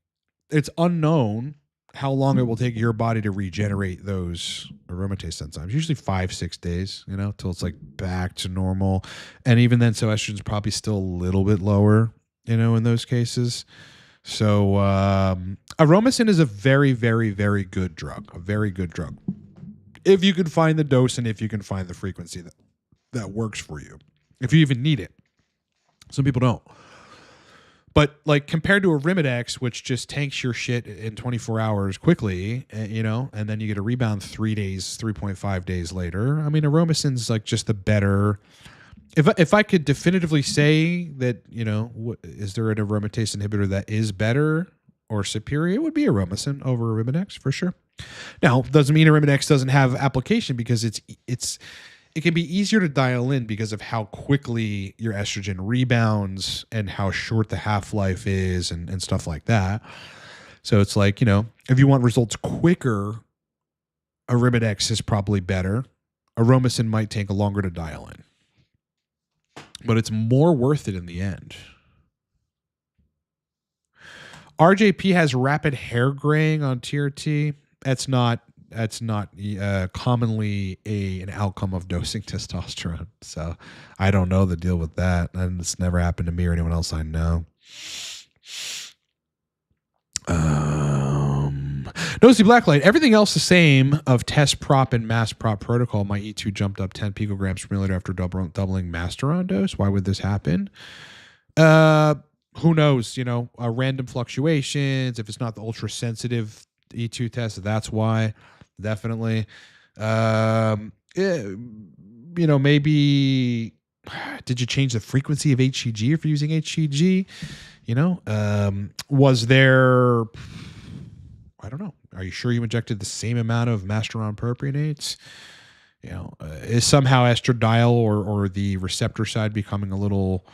it's unknown how long it will take your body to regenerate those aromatase enzymes. Usually 5-6 days, till it's like back to normal. And even then, so estrogen's probably still a little bit lower, in those cases. So aromasin is a very, very, very good drug. A very good drug. If you can find the dose and if you can find the frequency that works for you. If you even need it. Some people don't. But like compared to Arimidex, which just tanks your shit in 24 hours quickly, and then you get a rebound 3.5 days later. I mean, aromasin's like just the better. If I could definitively say that, is there an aromatase inhibitor that is better or superior, it would be aromasin over Arimidex for sure. Now, doesn't mean Arimidex doesn't have application because it can be easier to dial in because of how quickly your estrogen rebounds and how short the half-life is and stuff like that. So it's like, if you want results quicker, Arimidex is probably better. Aromasin might take longer to dial in. But it's more worth it in the end. RJP has rapid hair graying on TRT. That's not commonly an outcome of dosing testosterone. So I don't know the deal with that. And it's never happened to me or anyone else I know. Nosy Blacklight. Everything else the same of test prop and mass prop protocol. My E2 jumped up 10 picograms per milliliter after doubling Masteron dose. Why would this happen? Who knows? Random fluctuations. If it's not the ultra sensitive E2 test, that's why. Definitely. Maybe did you change the frequency of HCG if you're using HCG? Was there, I don't know. Are you sure you injected the same amount of Masteron propionates? Is somehow estradiol or the receptor side becoming a little,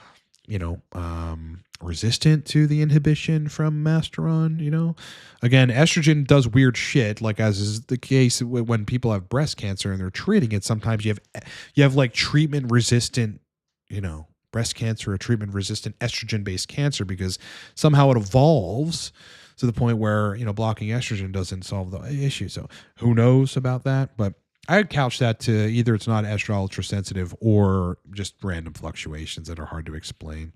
resistant to the inhibition from Masteron? Again, estrogen does weird shit, like as is the case when people have breast cancer and they're treating it. Sometimes you have like treatment resistant, breast cancer or treatment resistant estrogen based cancer because somehow it evolves to the point where, blocking estrogen doesn't solve the issue. So who knows about that? But I'd couch that to either it's not estradiol ultra sensitive or just random fluctuations that are hard to explain.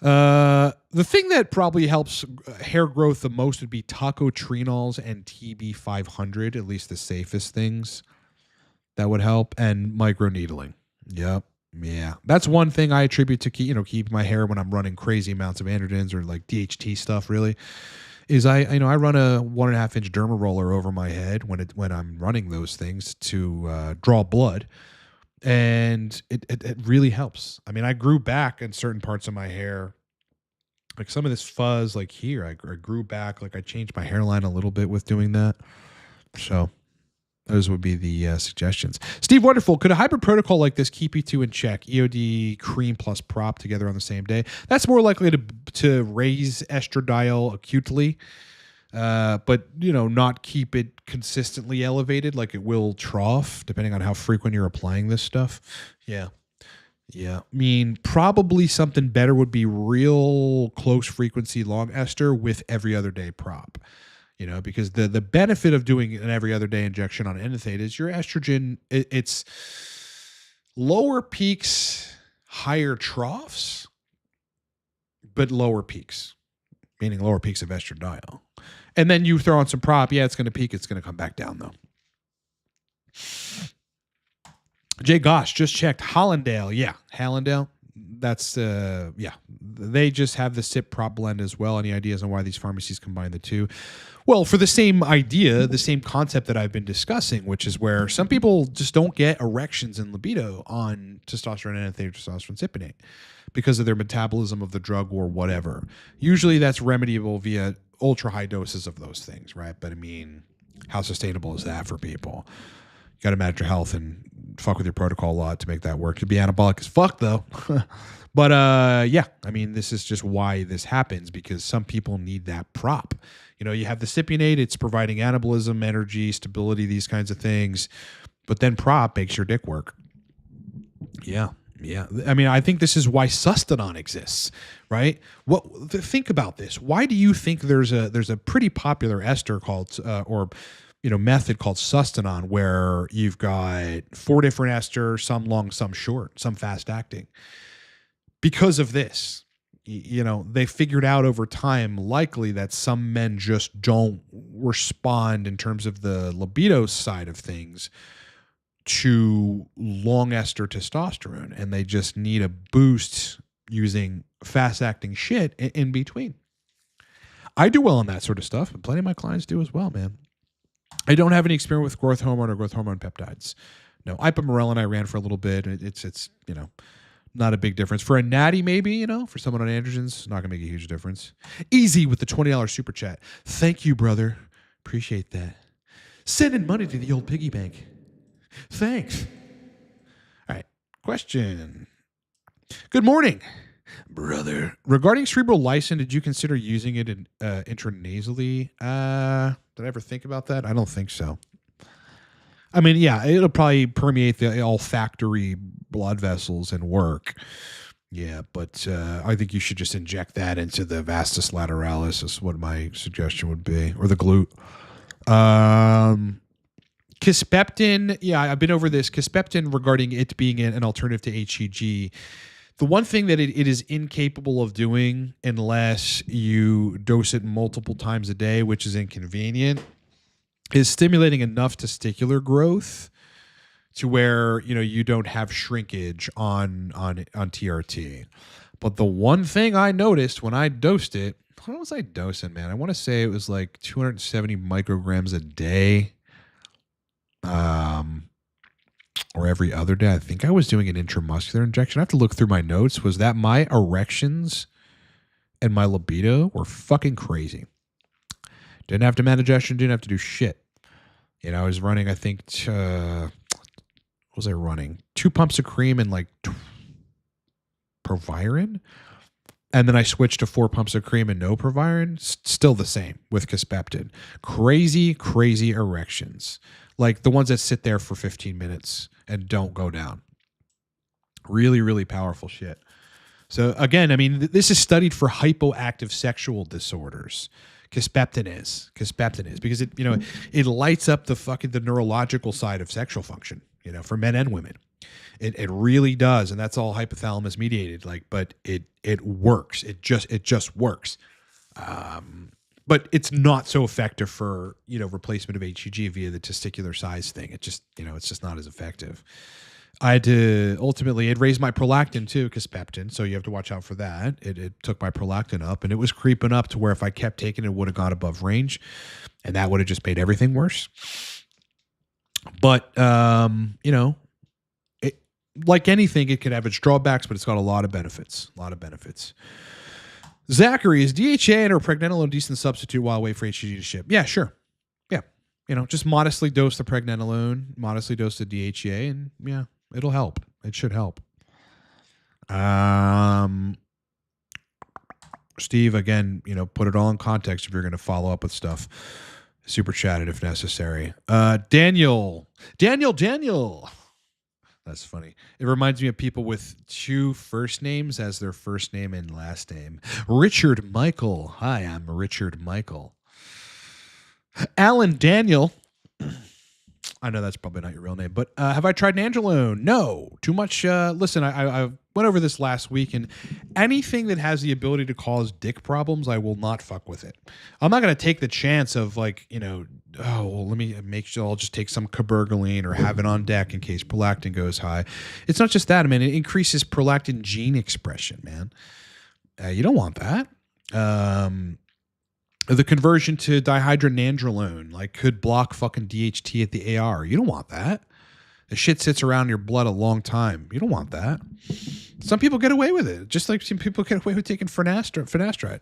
The thing that probably helps hair growth the most would be tocotrienols and TB500, at least the safest things that would help, and microneedling. Yep. Yeah. That's one thing I attribute to keep my hair when I'm running crazy amounts of androgens or like DHT stuff really is I run a 1.5 inch derma roller over my head when I'm running those things to draw blood. And it really helps. I mean, I grew back in certain parts of my hair, like some of this fuzz, like here, I grew back. Like I changed my hairline a little bit with doing that. So those would be the suggestions. Steve Wonderful, could a hybrid protocol like this keep E2 in check? EOD, cream plus prop together on the same day. That's more likely to raise estradiol acutely. But not keep it consistently elevated like it will trough, depending on how frequent you're applying this stuff. Yeah. I mean, probably something better would be real close frequency long ester with every other day prop. Because the benefit of doing an every other day injection on enethate is your estrogen, it's lower peaks, higher troughs, but lower peaks. meaning lower peaks of estradiol. And then you throw on some prop. Yeah, it's going to peak. It's going to come back down, though. Jay Gosh just checked. Hollandale. Yeah, Hollandale. That's, yeah. They just have the SIP prop blend as well. Any ideas on why these pharmacies combine the two? Well, for the same idea, the same concept that I've been discussing, which is where some people just don't get erections and libido on testosterone and anti-testosterone cypionate because of their metabolism of the drug or whatever. Usually that's remediable via ultra high doses of those things, right? But I mean, how sustainable is that for people? You got to manage your health and fuck with your protocol a lot to make that work. It'd be anabolic as fuck though. But yeah, I mean, this is just why this happens, because some people need that prop. You know, you have the cypionate, it's providing anabolism, energy, stability, these kinds of things. But then prop makes your dick work. Yeah. Yeah. I mean, I think this is why Sustanon exists, right? Think about this. Why do you think there's a pretty popular ester called, method called Sustanon, where you've got 4 different esters, some long, some short, some fast acting? Because of this. You know, they figured out over time likely that some men just don't respond in terms of the libido side of things to long ester testosterone, and they just need a boost using fast acting shit in between. I do well on that sort of stuff, and plenty of my clients do as well, man. I don't have any experience with growth hormone or growth hormone peptides. No, ipamorelin I ran for a little bit. It's not a big difference. For a natty, maybe, for someone on androgens, not going to make a huge difference. Easy with the $20 super chat. Thank you, brother. Appreciate that. Sending money to the old piggy bank. Thanks. All right. Question. Good morning, brother. Regarding cerebral lysin, did you consider using it intranasally? Did I ever think about that? I don't think so. I mean, yeah, it'll probably permeate the olfactory blood vessels and work. Yeah, but I think you should just inject that into the vastus lateralis is what my suggestion would be, or the glute. Kisspeptin, yeah, I've been over this. Kisspeptin, regarding it being an alternative to HCG, the one thing that it is incapable of doing unless you dose it multiple times a day, which is inconvenient, is stimulating enough testicular growth to where, you don't have shrinkage on TRT. But the one thing I noticed when I dosed it, what was I dosing, man? I want to say it was like 270 micrograms a day. Or every other day. I think I was doing an intramuscular injection. I have to look through my notes. Was that my erections and my libido were fucking crazy. Didn't have to manage estrogen, didn't have to do shit. I was running, I think, what was I running? 2 pumps of cream and like Proviron. And then I switched to 4 pumps of cream and no Proviron. Still the same with Kisspeptin. Crazy, crazy erections. Like the ones that sit there for 15 minutes and don't go down. Really, really powerful shit. So again, I mean, this is studied for hypoactive sexual disorders. Kisspeptin is because it lights up the neurological side of sexual function, for men and women. It really does, and that's all hypothalamus mediated. But it works. It just works. But it's not so effective for replacement of HCG via the testicular size thing. It just it's just not as effective. I had to ultimately, it raised my prolactin too, Kisspeptin, so you have to watch out for that. It took my prolactin up, and it was creeping up to where if I kept taking it, would have gone above range, and that would have just made everything worse. But it, like anything, it could have its drawbacks, but it's got a lot of benefits. Zachary, is DHA and/or pregnenolone a decent substitute while wait for HCG to ship? Yeah, sure. Yeah, just modestly dose the pregnenolone, modestly dose the DHA, and yeah. It'll help. It should help. Steve, again, put it all in context if you're going to follow up with stuff. Super chat it if necessary. Daniel. That's funny. It reminds me of people with 2 first names as their first name and last name. Richard Michael. Hi, I'm Richard Michael. Alan Daniel. I know that's probably not your real name, but have I tried Nandrolone? No. Too much. Listen, went over this last week, and anything that has the ability to cause dick problems, I will not fuck with it. I'm not going to take the chance of like, let me make sure I'll just take some cabergoline or have it on deck in case prolactin goes high. It's not just that, man. It increases prolactin gene expression, man. You don't want that. The conversion to dihydronandrolone like could block fucking DHT at the AR. You don't want that. The shit sits around your blood a long time. You don't want that. Some people get away with it, just like some people get away with taking finasteride.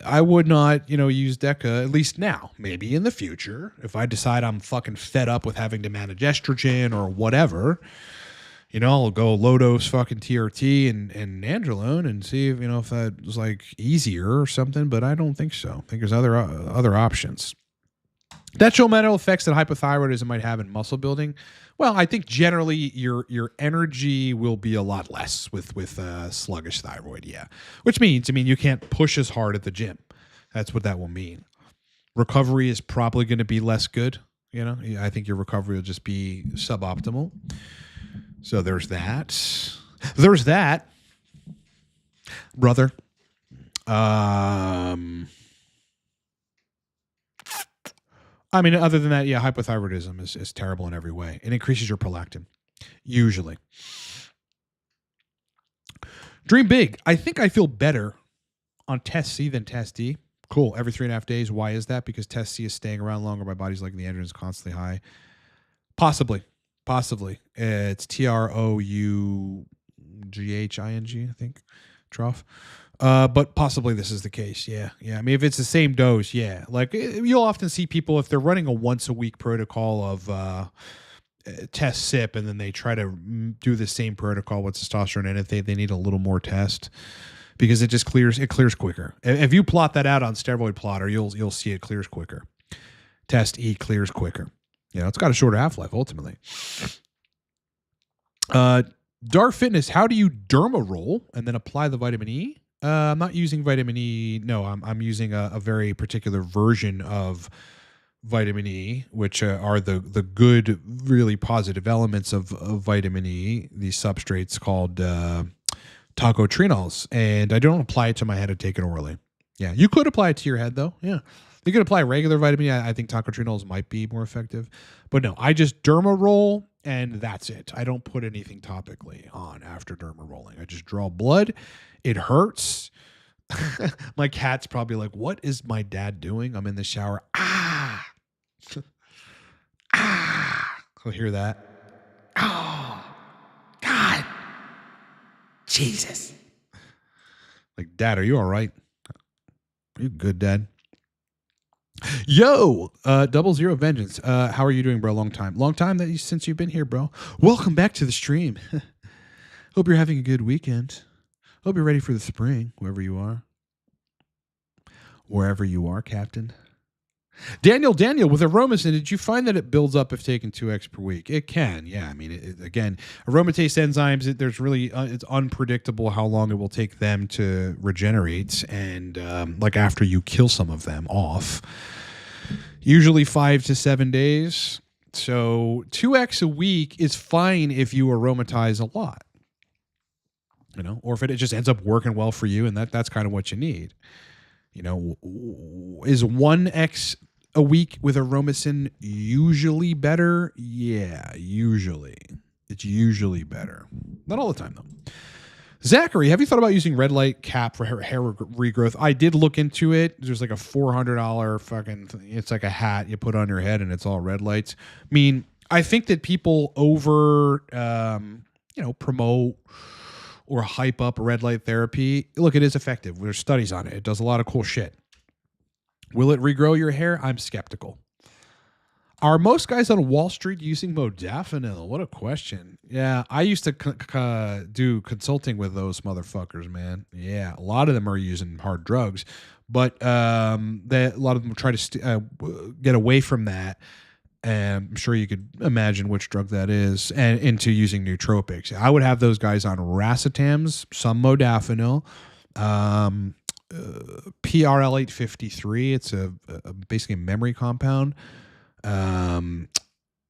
I would not, use Deca, at least now. Maybe in the future, if I decide I'm fucking fed up with having to manage estrogen or whatever, I'll go low dose fucking TRT and nandrolone and see if, if that was like easier or something. But I don't think so. I think there's other options. Detrimental effects that hypothyroidism might have in muscle building. Well, I think generally your energy will be a lot less with sluggish thyroid, yeah. Which means, you can't push as hard at the gym. That's what that will mean. Recovery is probably going to be less good. I think your recovery will just be suboptimal. So there's that. There's that, brother. Other than that, yeah, hypothyroidism is terrible in every way. It increases your prolactin, usually. Dream big. I think I feel better on Test C than Test D. Cool. Every 3.5 days. Why is that? Because Test C is staying around longer. My body's like the androgen is constantly high. Possibly. It's TROUGHING, I think. Trough. But possibly this is the case. Yeah. If it's the same dose, yeah. Like you'll often see people if they're running a once a week protocol of test SIP, and then they try to do the same protocol with testosterone, and if they need a little more test because it just clears quicker. If you plot that out on steroid plotter, you'll see it clears quicker. Test E clears quicker. It's got a shorter half-life ultimately. Dark Fitness, how do you derma roll and then apply the vitamin E? I'm not using vitamin E. No, I'm using a very particular version of vitamin E, which are the good, really positive elements of vitamin E, these substrates called tocotrienols. And I don't apply it to my head. I take it orally. Yeah, you could apply it to your head, though. Yeah. You could apply regular vitamin E. I think tocotrienols might be more effective. But no, I just derma roll, and that's it. I don't put anything topically on after derma rolling. I just draw blood. It hurts. My cat's probably like, what is my dad doing? I'm in the shower. I'll hear that. Oh, God. Jesus. Like, Dad, are you all right? Are you good, Dad? Yo, 00 Vengeance. How are you doing, bro? Long time since you've been here, bro. Welcome back to the stream. Hope you're having a good weekend. Hope you're ready for the spring, wherever you are. Wherever you are, Captain. Daniel, with aromasin, did you find that it builds up if taken 2x per week? It can, yeah. Again, aromatase enzymes, there's really, it's unpredictable how long it will take them to regenerate, and like after you kill some of them off. Usually 5 to 7 days. So 2x a week is fine if you aromatize a lot. Or if it just ends up working well for you, and that's kind of what you need. Is 1x a week with aromasin usually better? Yeah, usually. It's usually better. Not all the time, though. Zachary, have you thought about using red light cap for hair regrowth? I did look into it. There's like a $400 fucking thing. It's like a hat you put on your head, and it's all red lights. I think that people over, promote or hype up red light therapy. Look, it is effective. There's studies on it. It does a lot of cool shit. Will it regrow your hair? I'm skeptical. Are most guys on Wall Street using modafinil? What a question. Yeah, I used to do consulting with those motherfuckers, man. Yeah, a lot of them are using hard drugs, but a lot of them try to get away from that. And I'm sure you could imagine which drug that is, and into using nootropics. I would have those guys on racetams, some modafinil, PRL853. It's basically a memory compound.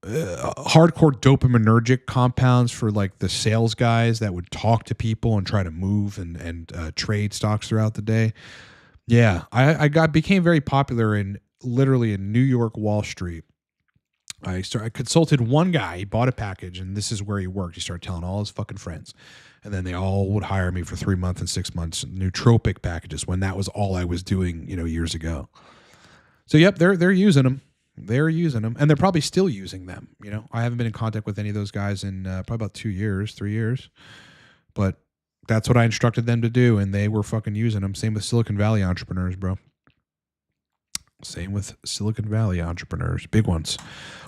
hardcore dopaminergic compounds for like the sales guys that would talk to people and try to move and trade stocks throughout the day. Yeah, I became very popular literally in New York Wall Street. I consulted one guy. He bought a package, and this is where he worked. He started telling all his fucking friends, and then they all would hire me for 3 months and 6 months nootropic packages when that was all I was doing, years ago. So yep, they're using them. They're using them, and they're probably still using them. I haven't been in contact with any of those guys in probably about 2 years, 3 years, but that's what I instructed them to do, and they were fucking using them. Same with Silicon Valley entrepreneurs, bro. Same with Silicon Valley entrepreneurs, big ones.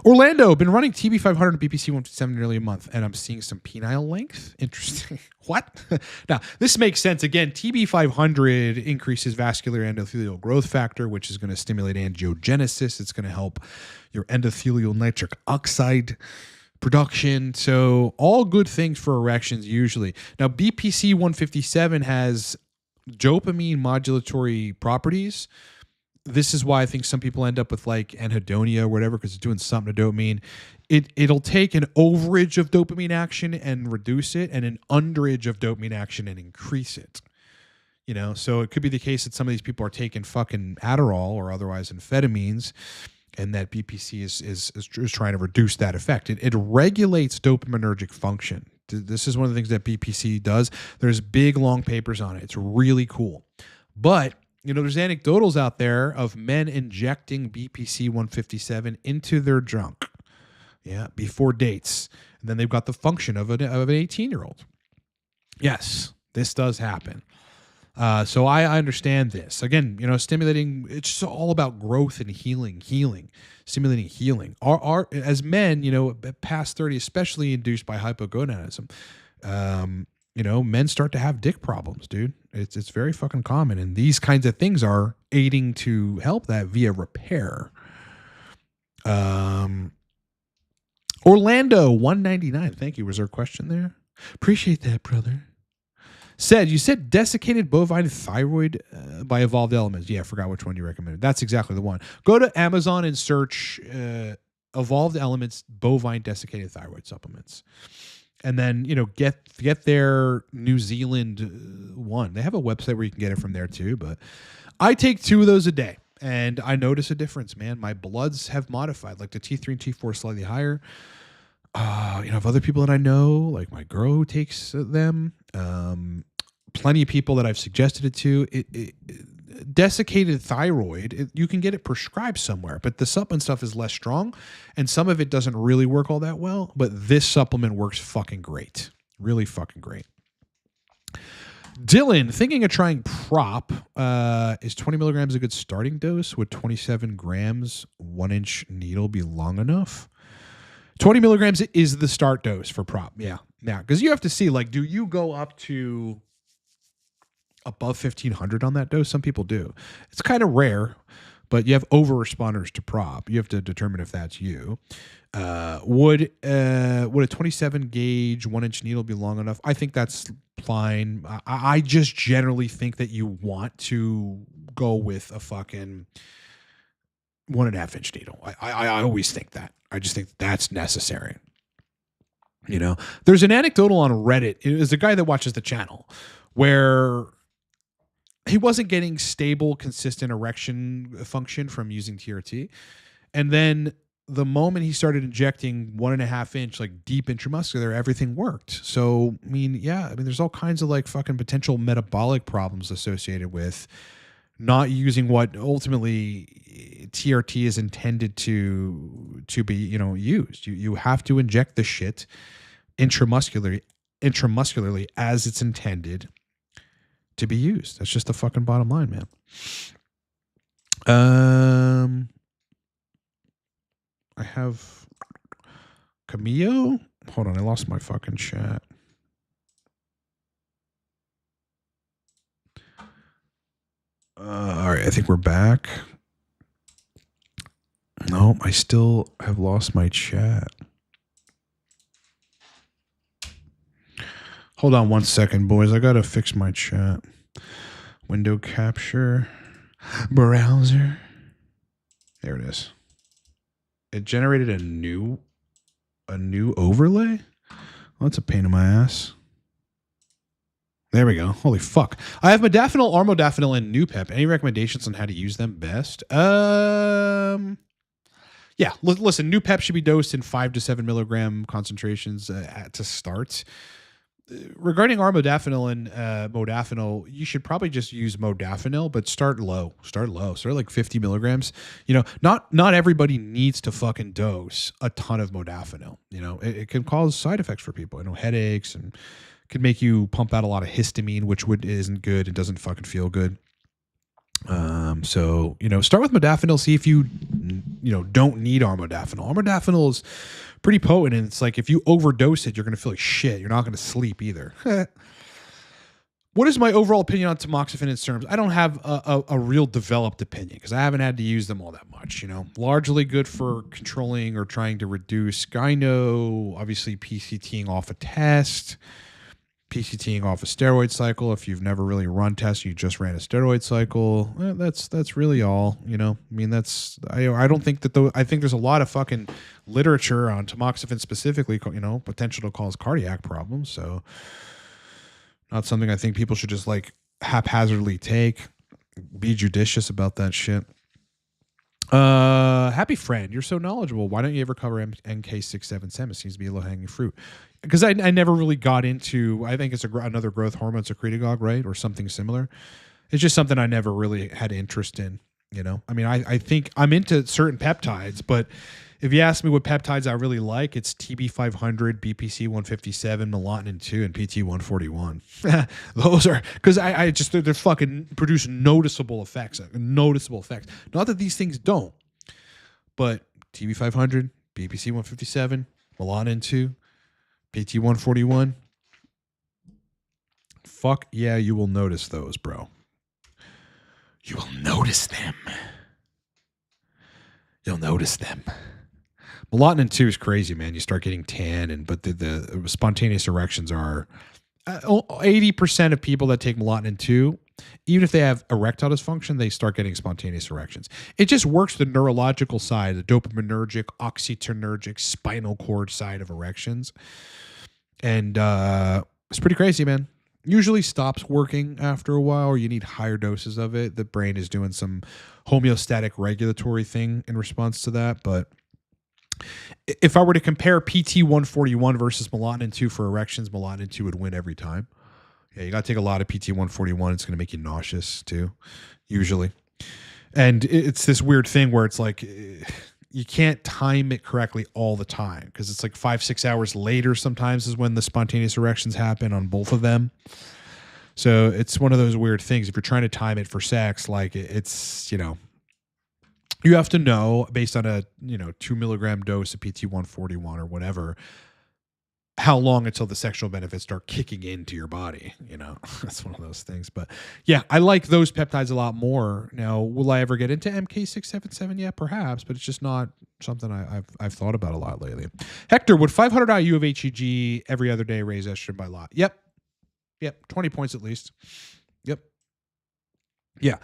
Orlando, been running TB500 and BPC 157 nearly a month, and I'm seeing some penile length. Interesting. What? Now, this makes sense. Again, TB500 increases vascular endothelial growth factor, which is going to stimulate angiogenesis. It's going to help your endothelial nitric oxide production. So all good things for erections usually. Now, BPC 157 has dopamine modulatory properties. This is why I think some people end up with like anhedonia or whatever, because it's doing something to dopamine. It'll take an overage of dopamine action and reduce it, and an underage of dopamine action and increase it. So it could be the case that some of these people are taking fucking Adderall or otherwise amphetamines, and that BPC is trying to reduce that effect. It regulates dopaminergic function. This is one of the things that BPC does. There's big long papers on it. It's really cool, but there's anecdotals out there of men injecting BPC 157 into their junk, before dates, and then they've got the function of an 18-year-old. Yes, this does happen. So I understand this. Again, stimulating. It's just all about growth and healing, stimulating healing. Our as men, past 30, especially induced by hypogonadism. Men start to have dick problems, dude. It's very fucking common, and these kinds of things are aiding to help that via repair. Orlando 199. Thank you. Was there a question there? Appreciate that, brother. You said desiccated bovine thyroid by Evolved Elements. Yeah, I forgot which one you recommended. That's exactly the one. Go to Amazon and search Evolved Elements bovine desiccated thyroid supplements. And then, get their New Zealand one. They have a website where you can get it from there too. But I take 2 of those a day, and I notice a difference, man. My bloods have modified. Like the T3 and T4 are slightly higher. I have other people that I know, like my girl who takes them. Plenty of people that I've suggested it to. Desiccated thyroid, you can get it prescribed somewhere, but the supplement stuff is less strong, and some of it doesn't really work all that well, but this supplement works fucking great. Really fucking great. Dylan, thinking of trying prop. Is 20 milligrams a good starting dose? Would 27 grams 1-inch needle be long enough? 20 milligrams is the start dose for prop. Yeah. Because you have to see, like, do you go up to above 1,500 on that dose? Some people do. It's kind of rare, but you have over responders to prop. You have to determine if that's you. Would a 27 gauge 1-inch needle be long enough? I think that's fine. I just generally think that you want to go with a fucking 1.5-inch needle. I always think that. I just think that's necessary. There's an anecdotal on Reddit. It was a guy that watches the channel where he wasn't getting stable, consistent erection function from using TRT. And then the moment he started injecting 1.5-inch, like deep intramuscular, everything worked. So, there's all kinds of like fucking potential metabolic problems associated with not using what ultimately TRT is intended to be, used. You have to inject the shit intramuscularly as it's intended to be used. That's just the fucking bottom line, man. I have Camillo. Hold on, I lost my fucking chat. All right, I think we're back. No, I still have lost my chat. Hold on 1 second, boys. I gotta fix my chat. Window capture. Browser. There it is. It generated a new a new overlay? Well, that's a pain in my ass. There we go. Holy fuck. I have modafinil, armodafinil, and Noopep. Any recommendations on how to use them best? Yeah, listen, Noopep should be dosed in 5 to 7 milligram concentrations to start. Regarding armodafinil and modafinil, you should probably just use modafinil, but start low. Start like 50 milligrams. Not everybody needs to fucking dose a ton of modafinil. It can cause side effects for people. Headaches, and could make you pump out a lot of histamine, which isn't good. It doesn't fucking feel good. So start with modafinil. See if you don't need armodafinil. Armodafinil is pretty potent, and it's like if you overdose it, you're going to feel like shit. You're not going to sleep either. What is my overall opinion on tamoxifen and serums? I don't have a real developed opinion because I haven't had to use them all that much. Largely good for controlling or trying to reduce gyno. Obviously, PCTing off a test. PCTing off a steroid cycle. If you've never really run tests, you just ran a steroid cycle. That's really all. I don't think that I think there's a lot of fucking literature on tamoxifen specifically. Potential to cause cardiac problems. So, not something I think people should just like haphazardly take. Be judicious about that shit. Happy friend, you're so knowledgeable. Why don't you ever cover NK677? It seems to be a low-hanging fruit. Because I never really got into, I think it's another growth hormone, secretagogue, right? Or something similar. It's just something I never really had interest in, I think I'm into certain peptides, but if you ask me what peptides I really like, it's TB500, BPC157, melatonin 2, and PT141. Those are, because they're fucking produce noticeable effects. Not that these things don't, but TB500, BPC157, melatonin 2, PT141. Fuck yeah, you will notice those, bro. You will notice them. You'll notice them. Melatonin 2 is crazy, man. You start getting tan, but the spontaneous erections are 80% of people that take melatonin 2, even if they have erectile dysfunction, they start getting spontaneous erections. It just works the neurological side, the dopaminergic, oxytonergic, spinal cord side of erections. And it's pretty crazy, man. Usually stops working after a while, or you need higher doses of it. The brain is doing some homeostatic regulatory thing in response to that. But if I were to compare PT141 versus melatonin 2 for erections, melatonin 2 would win every time. Yeah, you got to take a lot of PT141. It's going to make you nauseous too, usually. And it's this weird thing where it's like you can't time it correctly all the time because it's like 5-6 hours later sometimes is when the spontaneous erections happen on both of them. So it's one of those weird things. If you're trying to time it for sex, like it's, you have to know based on a 2 milligram dose of PT141 or whatever, how long until the sexual benefits start kicking into your body. That's one of those things. But yeah, I like those peptides a lot more. Now, will I ever get into MK677? Yeah, perhaps, but it's just not something I've thought about a lot lately. Hector, would 500 IU of HEG every other day raise estrogen by a lot? Yep. 20 points at least. Yep. Yeah.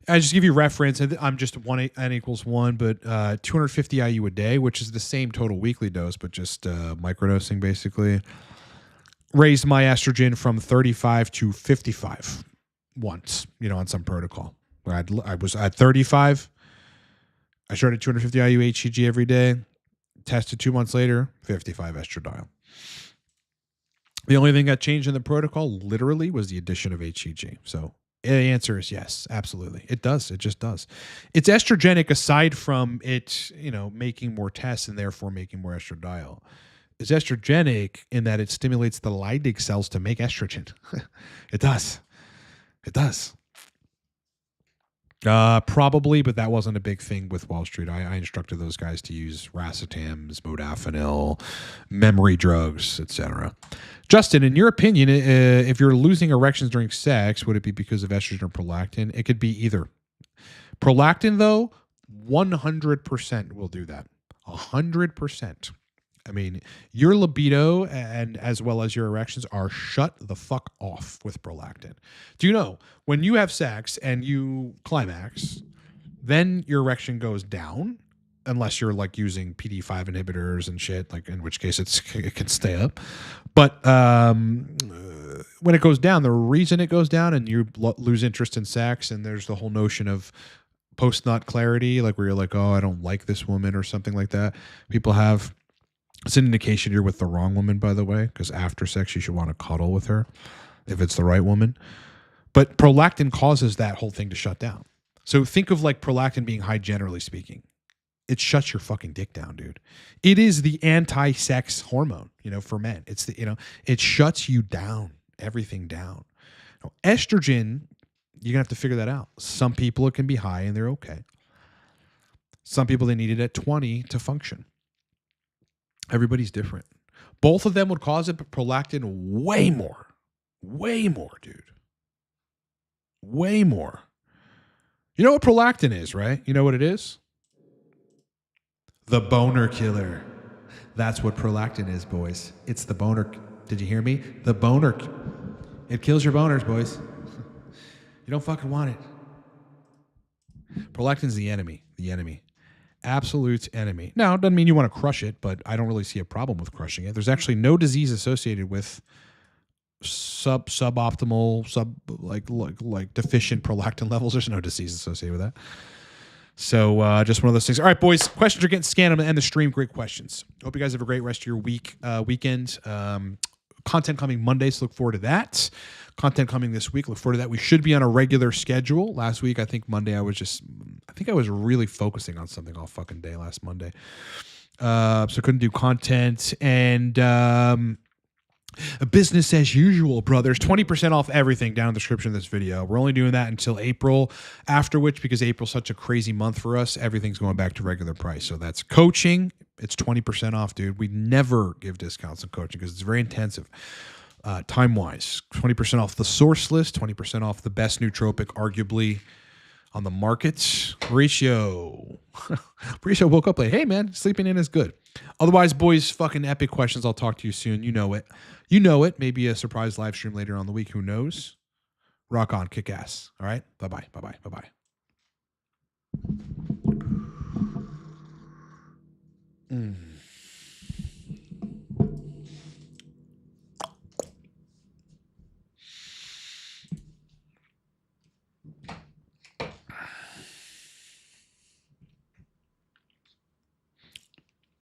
I just give you reference. I'm just N equals 1, but 250 IU a day, which is the same total weekly dose, but just microdosing basically, raised my estrogen from 35 to 55 once, on some protocol. I was at 35. I started 250 IU HCG every day. Tested 2 months later, 55 estradiol. The only thing that changed in the protocol literally was the addition of HCG. So the answer is yes, absolutely. It does. It just does. It's estrogenic aside from it, making more tests and therefore making more estradiol. It's estrogenic in that it stimulates the Leydig cells to make estrogen. It does. It does. Probably, but that wasn't a big thing with Wall Street. I instructed those guys to use racetams, modafinil, memory drugs, etc. Justin, in your opinion, if you're losing erections during sex, would it be because of estrogen or prolactin? It could be either. Prolactin, though, 100% will do that. 100%. I mean, your libido and as well as your erections are shut the fuck off with prolactin. Do you know when you have sex and you climax, then your erection goes down unless you're like using PD5 inhibitors and shit, like in which case it can stay up. But when it goes down, the reason it goes down and you lose interest in sex, and there's the whole notion of post-nut clarity, like where you're like, oh, I don't like this woman or something like that. People have, it's an indication you're with the wrong woman, by the way, because after sex you should want to cuddle with her if it's the right woman. But prolactin causes that whole thing to shut down. So think of like prolactin being high, generally speaking. It shuts your fucking dick down, dude. It is the anti-sex hormone, for men. It's it shuts you down, everything down. Now, estrogen, you're gonna have to figure that out. Some people it can be high and they're okay. Some people they need it at 20 to function. Everybody's different. Both of them would cause it, but prolactin way more, dude. Way more. You know what prolactin is, right? You know what it is? The boner killer. That's what prolactin is, boys. It's the boner. Did you hear me? The boner. It kills your boners, boys. You don't fucking want it. Prolactin's the enemy. The enemy. Absolute enemy. Now, it doesn't mean you want to crush it, but I don't really see a problem with crushing it. There's actually no disease associated with suboptimal, like deficient prolactin levels. There's no disease associated with that. So just one of those things. All right, boys, questions are getting scanned. I'm going to end the stream. Great questions. Hope you guys have a great rest of your weekend. Content coming Monday, so look forward to that. Content coming this week, look forward to that. We should be on a regular schedule. Last week, I think Monday, I think I was really focusing on something all fucking day last Monday. So couldn't do content. And business as usual, brothers. 20% off everything down in the description of this video. We're only doing that until April, after which, because April's such a crazy month for us, everything's going back to regular price. So that's coaching. It's 20% off, dude. We never give discounts on coaching because it's very intensive. Time-wise, 20% off the source list, 20% off the best nootropic, arguably, on the market. Mauricio woke up late. Hey, man, sleeping in is good. Otherwise, boys, fucking epic questions. I'll talk to you soon. You know it. Maybe a surprise live stream later on the week. Who knows? Rock on. Kick ass. All right? Bye-bye. Bye-bye. Bye-bye. Mm.